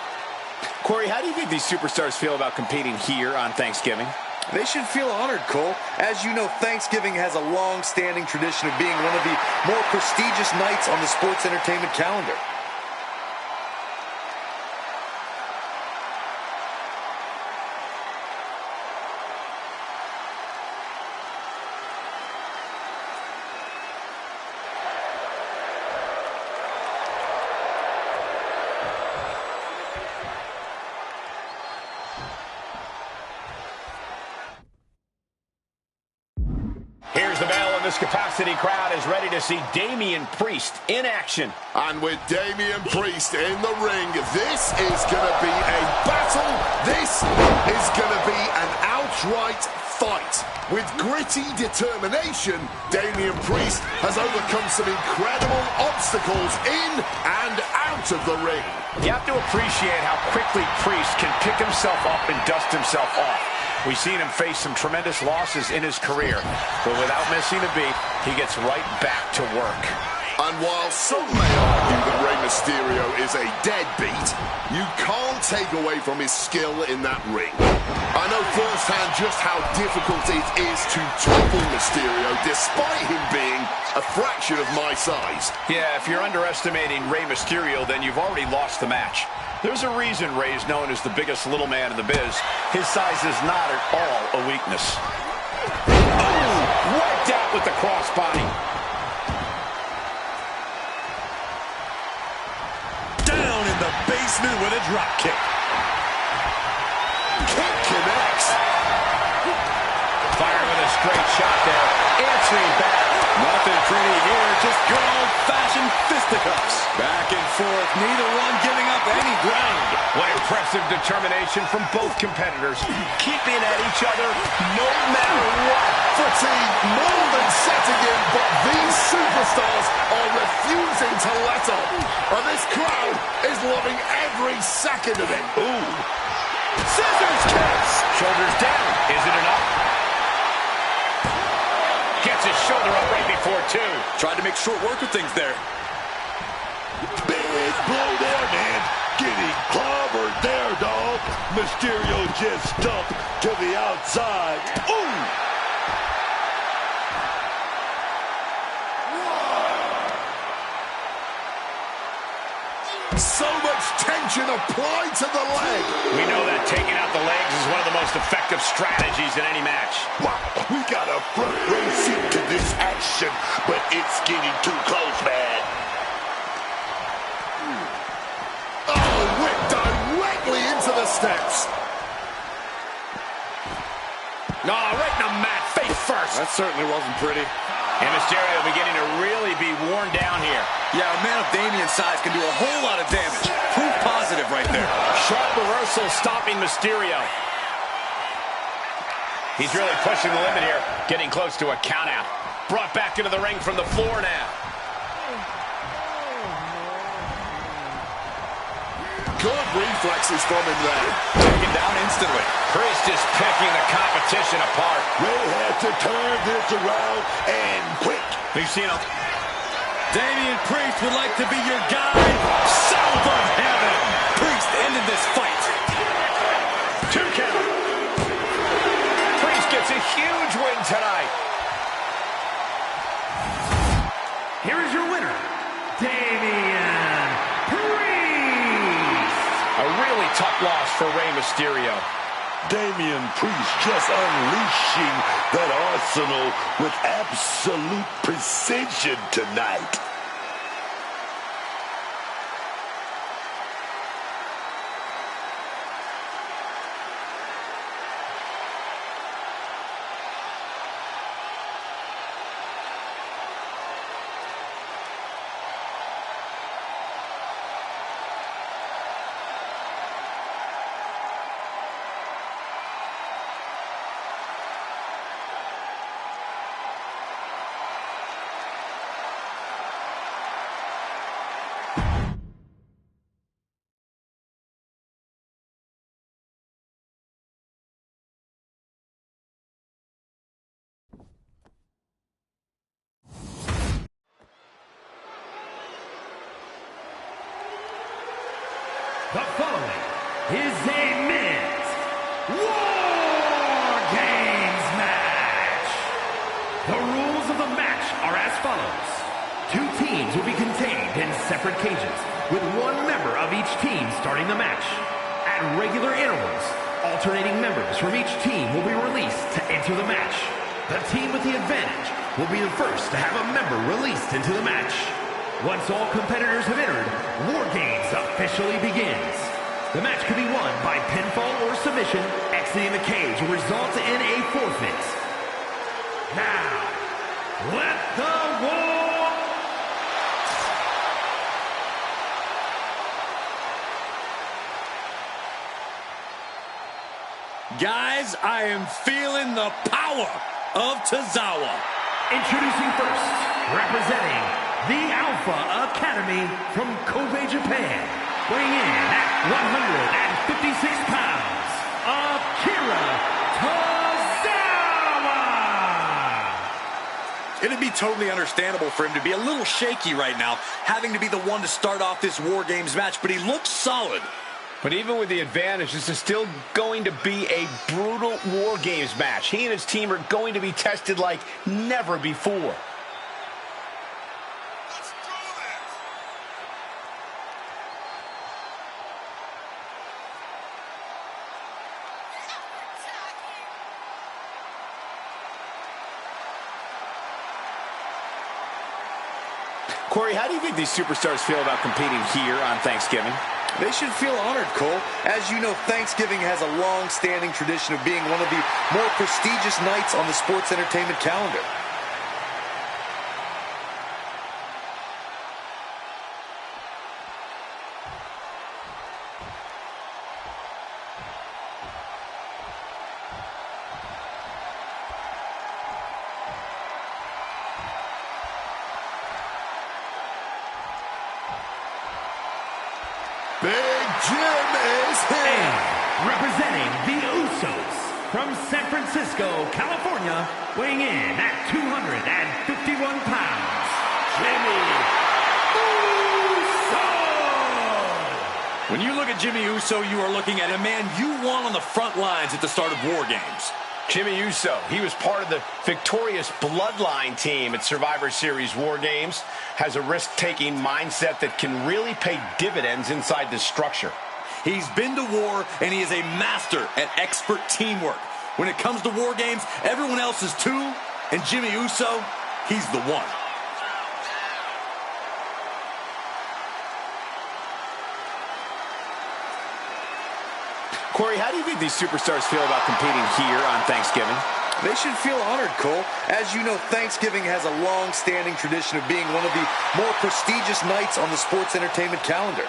C: Corey, how do you think these superstars feel about competing here on Thanksgiving?
F: They should feel honored, Cole. As you know, Thanksgiving has a long-standing tradition of being one of the more prestigious nights on the sports entertainment calendar.
D: Here's the bell, and this capacity crowd is ready to see Damian Priest in action.
B: And with Damian Priest in the ring, this is going to be a battle. This is going to be an outright fight. With gritty determination, Damian Priest has overcome some incredible obstacles in and out of the ring.
D: You have to appreciate how quickly Priest can pick himself up and dust himself off. We've seen him face some tremendous losses in his career, but without missing a beat, he gets right back to work.
B: And while some may argue that Rey Mysterio is a deadbeat, you can't take away from his skill in that ring. I know firsthand just how difficult it is to topple Mysterio, despite him being a fraction of my size.
D: Yeah, if you're underestimating Rey Mysterio, then you've already lost the match. There's a reason Rey is known as the biggest little man in the biz. His size is not at all a weakness. Oh, wiped out with the crossbody.
C: Down in the basement with a drop kick.
B: Kick connects.
D: Fired with a straight shot there. Answering back.
C: Nothing pretty here, just good old-fashioned fisticuffs. Back and forth, neither one giving up any ground.
D: What impressive determination from both competitors, keeping at each other no matter what.
B: Fatigue more than setting in, but these superstars are refusing to let up. And this crowd is loving every second of it.
D: Ooh. Scissors kicks. Shoulders down. Is it enough? Gets his shoulder up right before two.
C: Tried to make short work of things there.
E: Big blow there, man. Getting clobbered there, dog. Mysterio just dumped to the outside. Ooh!
B: So much tension applied to the leg.
D: We know that taking out the legs is one of the most effective strategies in any match.
E: Wow, we got a front row seat to this action, but it's getting too close, man.
B: Oh, whipped directly into the steps.
D: No, right in the mat, face first.
C: That certainly wasn't pretty.
D: And Mysterio beginning to really be worn down here.
C: Yeah, a man of Damian's size can do a whole lot of damage. Proof positive right there.
D: Sharp reversal stopping Mysterio. He's really pushing the limit here, getting close to a count out. Brought back into the ring from the floor now.
B: good reflexes from him there.
C: Taken down instantly. Priest is picking the competition apart.
E: They have to turn this around and quick.
C: We've seen him. Damian Priest would like to be your guide. South of heaven. Priest ended this fight.
A: 2 count. Priest gets a huge win tonight. Here is your winner, Damian Priest. A really tough loss for Rey Mysterio.
E: Damian Priest just unleashing that arsenal with absolute precision tonight.
A: The following is a men's War Games match. The rules of the match are as follows. 2 teams will be contained in separate cages, with 1 member of each team starting the match. At regular intervals, alternating members from each team will be released to enter the match. The team with the advantage will be the first to have a member released into the match. Once all competitors have entered, War Games officially begins. The match can be won by pinfall or submission. Exiting the cage will result in a forfeit. Now, let the war...
C: Guys, I am feeling the power of Tozawa.
A: Introducing first, representing the Alpha Academy from Kobe, Japan, weighing in at 156 pounds, Akira Tozawa!
F: It'd be totally understandable for him to be a little shaky right now, having to be the one to start off this War Games match, but he looks solid.
H: But even with the advantage, this is still going to be a brutal War Games match. He and his team are going to be tested like never before. Corey, how do you think these superstars feel about competing here on Thanksgiving?
F: They should feel honored, Cole. As you know, Thanksgiving has a long-standing tradition of being one of the more prestigious nights on the sports entertainment calendar.
B: Big Jim is here.
A: And representing the Usos from San Francisco, California, weighing in at 251 pounds, Jimmy Uso!
C: When you look at Jimmy Uso, you are looking at a man you want on the front lines at the start of War Games.
H: Jimmy Uso, he was part of the victorious Bloodline team at Survivor Series War Games, has a risk-taking mindset that can really pay dividends inside this structure.
C: He's been to war, and he is a master at expert teamwork. When it comes to War Games, everyone else is two, and Jimmy Uso, he's the one.
H: Corey, how do you think these superstars feel about competing here on Thanksgiving?
F: They should feel honored, Cole. As you know, Thanksgiving has a long-standing tradition of being one of the more prestigious nights on the sports entertainment calendar.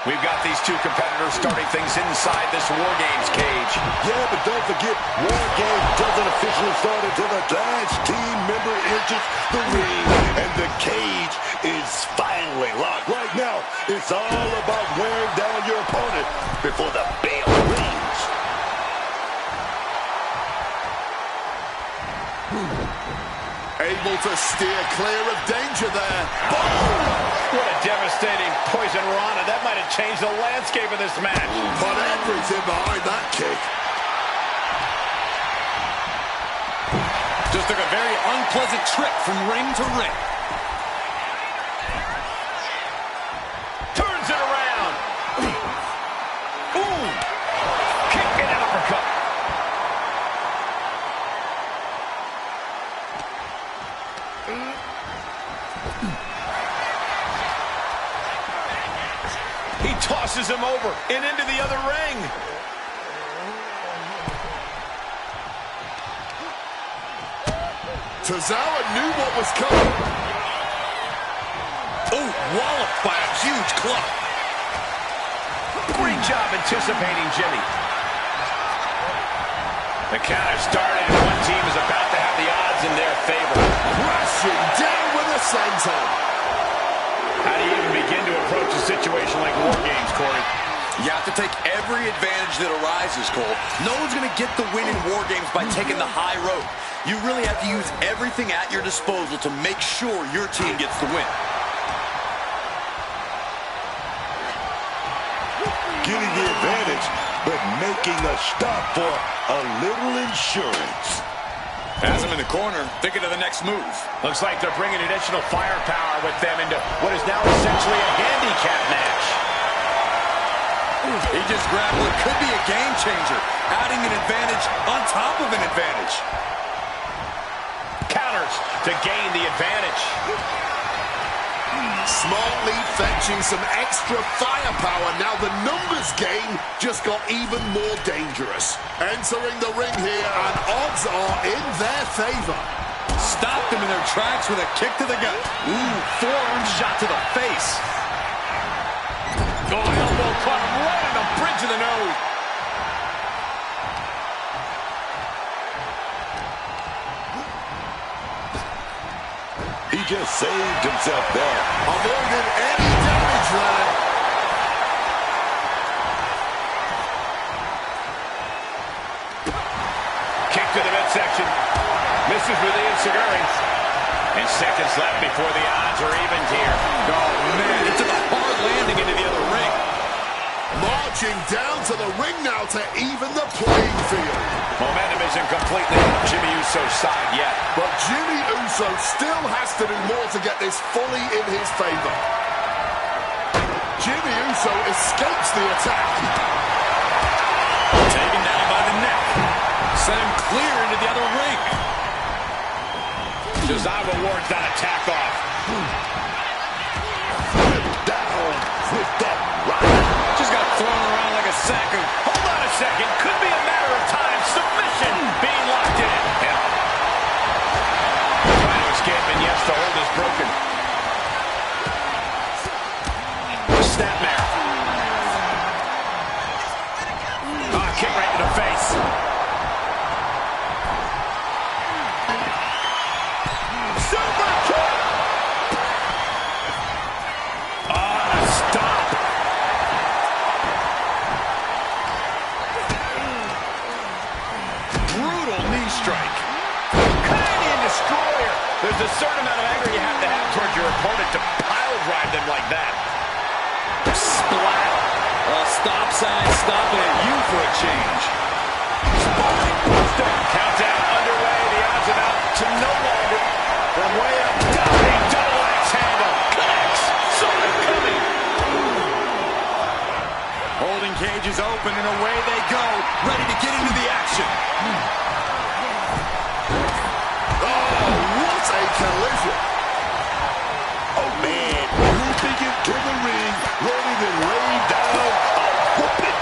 H: We've got these two competitors starting things inside this War Games cage.
E: Yeah, but don't forget, War Games doesn't officially start until the last team member enters the ring, and the cage is finally locked. Right now, it's all about wearing down your opponent before the bell rings.
B: Able to steer clear of danger there.
H: What a devastating poison rana. That might have changed the landscape of this match.
B: Put everything behind that kick.
C: Just took a very unpleasant trip from ring to ring.
H: Turns it around. Boom. Kick and an uppercut. He tosses him over and into the other ring.
B: Tozawa knew what was coming.
C: Oh, walloped by a huge club.
H: Great job anticipating Jimmy. The count has started, and one team is about to have the odds in their favor.
B: Crashing down with a senton.
H: How do you even begin to approach a situation like War Games, Corey?
F: You have to take every advantage that arises, Cole. No one's going to get the win in War Games by taking the high road. You really have to use everything at your disposal to make sure your team gets the win.
E: Getting the advantage, but making a stop for a little insurance.
C: Has him in the corner, thinking of the next move.
H: Looks like they're bringing additional firepower with them into what is now essentially a handicap match.
F: He just grabbed what could be a game changer, adding an advantage on top of an advantage.
H: Counters to gain the advantage.
B: Smartly fetching some extra firepower. Now the numbers game just got even more dangerous. Entering the ring here, and odds are in their favor.
F: Stopped them in their tracks with a kick to the gut.
C: Ooh, forearm shot to the face.
H: Oh, elbow caught him right on the bridge of the nose.
E: He just saved himself there.
B: Avoided any damage there.
H: Kick to the midsection. Misses with the enziguri. And seconds left before the odds are evened here.
C: Oh, man, it took a hard landing into the other ring.
B: Marching down to the ring now to even the playing field.
H: Momentum isn't completely on Jimmy Uso's side yet.
B: But Jimmy Uso still has to do more to get this fully in his favor. Jimmy Uso escapes the attack.
C: Taken down by the neck. Sent him clear into the other ring.
H: Tozawa wards that attack off.
E: Down with that right.
C: Just got thrown around like a sack of...
H: Hold on a second. Could be a matter of time. Submission being locked in. Yeah. Trying to escape, and yes, the hold is broken. Snapmare. Kick right in the face. Super kick. Stop. Brutal knee strike. Canadian destroyer. There's a certain amount of anger you have to have towards your opponent to pile drive them like that. Splat.
C: Stop sign stopping at you for a change.
H: Spine buster. Countdown underway. The odds are out to no longer. From way up. Diving double axe handle. Connects. Saw it coming.
C: Holding cage is open and away they go. Ready to get into the action.
B: Oh, what a collision.
E: Oh, man, looping into the ring, ready to lay down a whooping.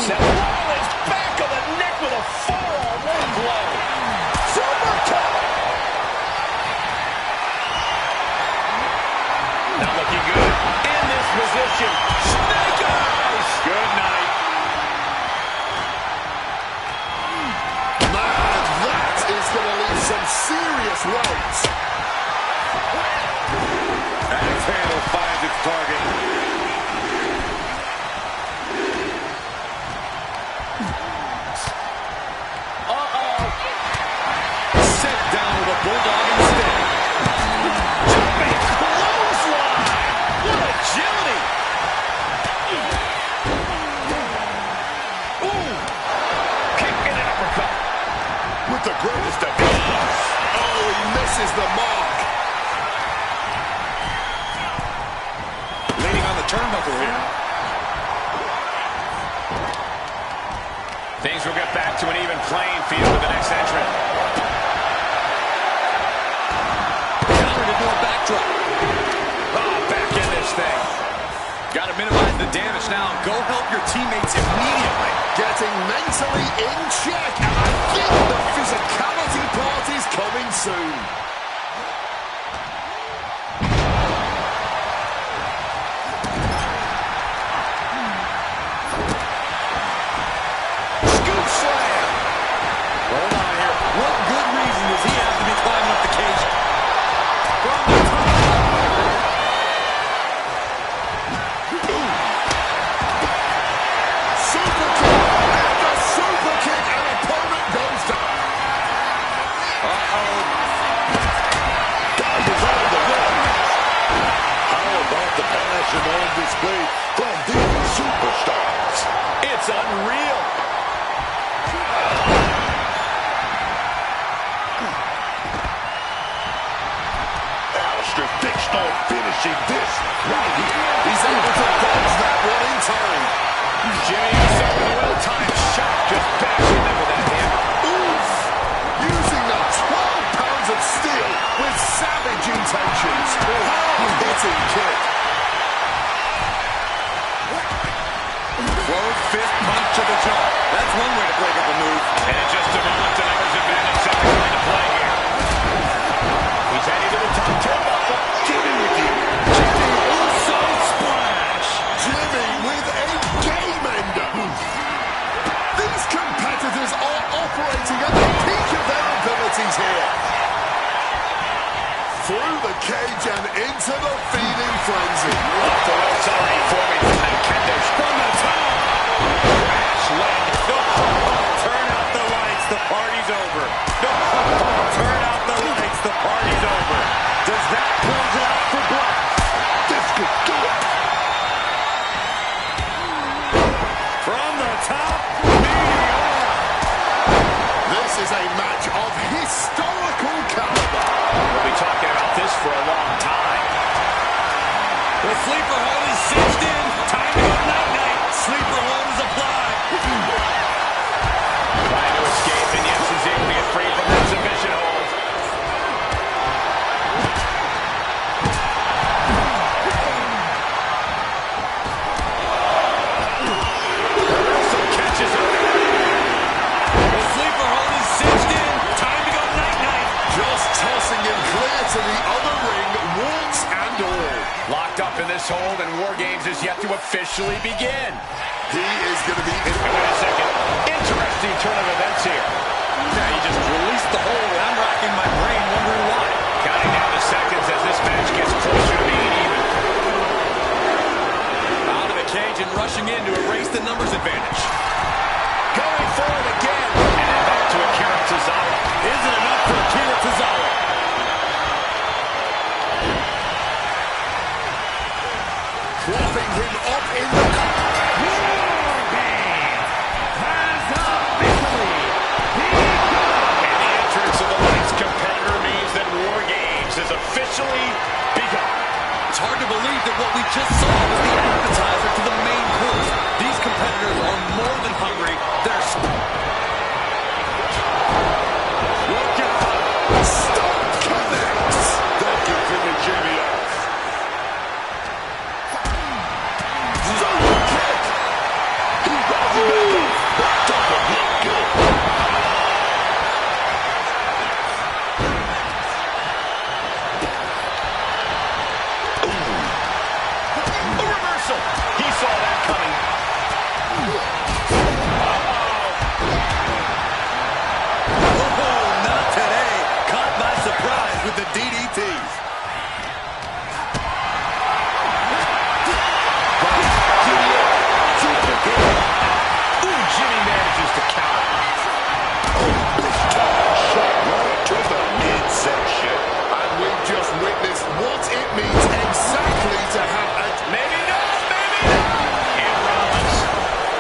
H: Seth Rollins back of the neck with a forearm. What a blow. Super cut. Not looking good.
C: position. Snake eyes. Good night.
B: Man, that is going to leave some serious welts.
C: Axe handle finds its target. Set down with a bulldog instead. Jumping clothesline. What agility. Ooh. Kick and an uppercut.
E: With the greatest of ease.
B: Oh, he misses the mark.
C: Leaning on the turnbuckle here.
H: Things will get back to an even playing field with the next entrant.
C: Countered into a backdrop. Oh, back in this thing. Got to minimize the damage now. Go help your teammates immediately.
B: Getting mentally in check. And I think the physicality part is coming soon.
C: Scoop slam. Hold on here. What good reason does he have to be climbing up the cage? From the top.
B: Super kick after super kick, and opponent goes down.
E: God is out of the way. How about the passion on display from these superstars?
C: It's unreal.
E: Alistair fixed on finishing this right here.
B: He's able to dodge that one in time.
C: Jimmy Uso with a well-timed shot, just bashing them with that hammer.
B: Oof! Using the 12 pounds of steel with savage intentions. Hard-hitting kick.
C: Closed fist punch to the jaw. That's one way to break up a move.
H: And in just a moment, the numbers advantage set to come into play here. He's heading to the top turnbuckle.
E: Jimmy with you.
C: Jimmy Uso splash.
B: Jimmy with a game ender. These competitors are operating at the peak of their abilities here. Through the cage and into the feeding frenzy.
H: Off the ropes already forming from that kendo
C: From the top.
H: crash leg.
C: Turn out the lights. The party's over. Turn out the lights. The party's over. Does that close it out for Black?
E: This could do it.
C: From the top. Meteor.
B: This is a match of historical caliber.
H: We'll be talking about this for a long time.
C: The sleeper hold is cinched in. Time to go night-night. Sleeper hold is applied.
H: Trying to escape, and yes, is able to get free from that submission hold.
C: Also catches it. The sleeper hold is cinched in. Time to go night-night.
B: Just tossing him clear to the other ring, warts and all.
H: Locked up in this hold, and War Games is yet to officially begin.
B: He is going to be
H: Wait a second. Interesting turn of events here.
C: Now he just released the hold, and I'm racking my brain wondering why.
H: Counting down the seconds as this match gets closer to being even.
C: Out of the cage and rushing in to erase the numbers advantage.
H: Going forward again. And back to Akira Tozawa.
C: Isn't enough for Akira Tozawa.
B: propping him up in the
H: officially begun.
C: It's hard to believe that what we just saw was the appetizer to the main course. These competitors are more than hungry. They're... Look out!
B: Stop connects!
E: That can finish Jimmy off.
B: Double kick!
E: He rises back up. That doesn't look good.
H: coming.
F: Oh, not today. Caught by surprise with the DDTs.
H: Ooh, Jimmy manages to counter.
E: Shot right to the midsection.
B: And we've just witnessed what it means exactly to have a...
H: Maybe not, maybe not. And Rollins.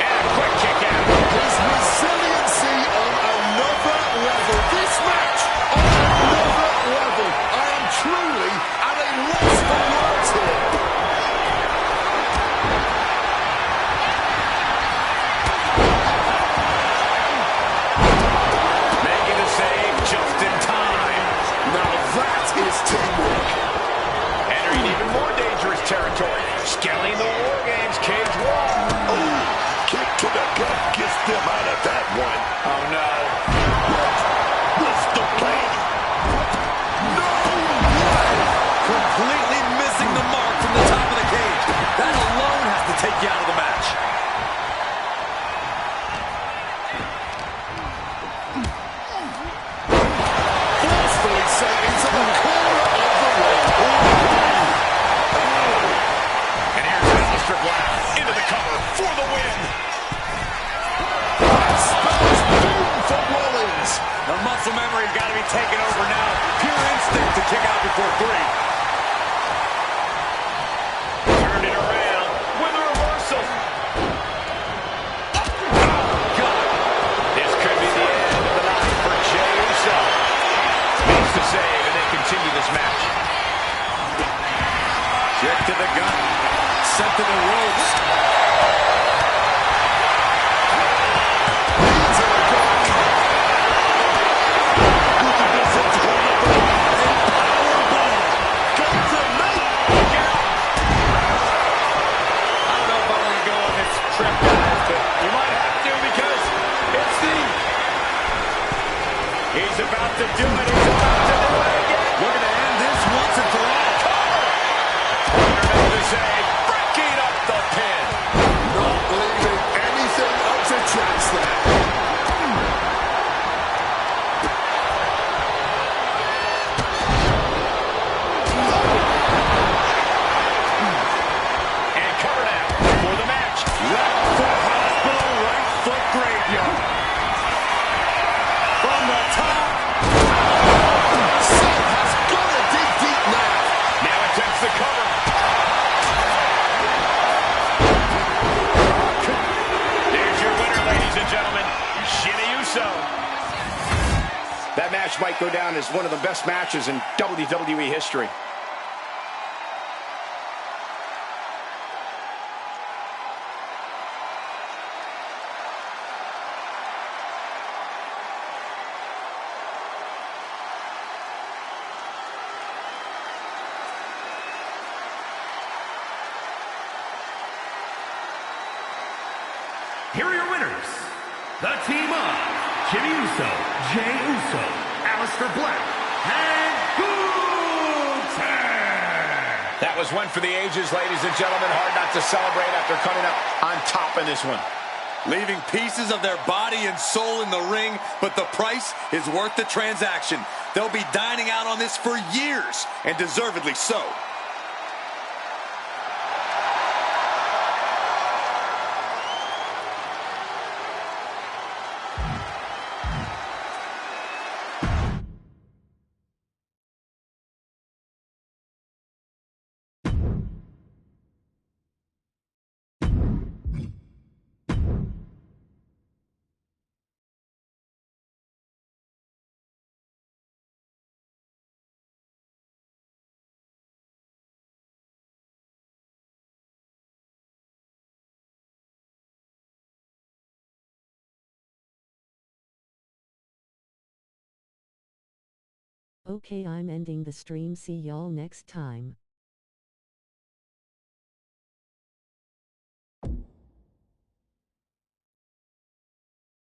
H: And a quick kick out.
B: His resiliency on another level. This match on another level. I am truly at a loss for words here.
H: Making the save just in time.
B: Now that is teamwork.
H: Entering even more dangerous territory. Scaling the War Games cage wall.
E: Oh, kick to the gut gets them out of that one.
H: Oh, no.
E: What's the plan? No way!
F: Completely missing the mark from the top of the cage. That alone has to take you out of the match.
B: Forcefully sent into the corner of the ring.
H: And here's Aleister Black into the cover for the win.
B: That spells doom for Rollins.
F: The muscle memory's got to be taken over now. Pure instinct to kick out before 3.
H: Turned it around with a reversal. God. This could be the end of the night for Jey Uso. Makes the save, and they continue this match.
F: Kick to the gut. Sent to the ropes.
H: He's about to do it. He's about to do it again.
F: We're going to end this once and for all.
H: Corner of the save. Breaking up the pin.
B: Not leaving anything up to chance there.
H: And covered out for the match.
F: Left foot hospital, right foot graveyard. From the top.
B: Seth has got to dig deep now.
H: Now attempts the cover. There's your winner, ladies and gentlemen, Jimmy Uso. That match might go down as one of the best matches in WWE history.
A: Here are your winners. The team of Jimmy Uso, Jey Uso, Aleister Black, and Gunther.
H: That was one for the ages, ladies and gentlemen. Hard not to celebrate after coming up on top in this one.
F: Leaving pieces of their body and soul in the ring, but the price is worth the transaction. They'll be dining out on this for years, and deservedly so.
I: Okay, I'm ending the stream. See y'all next time.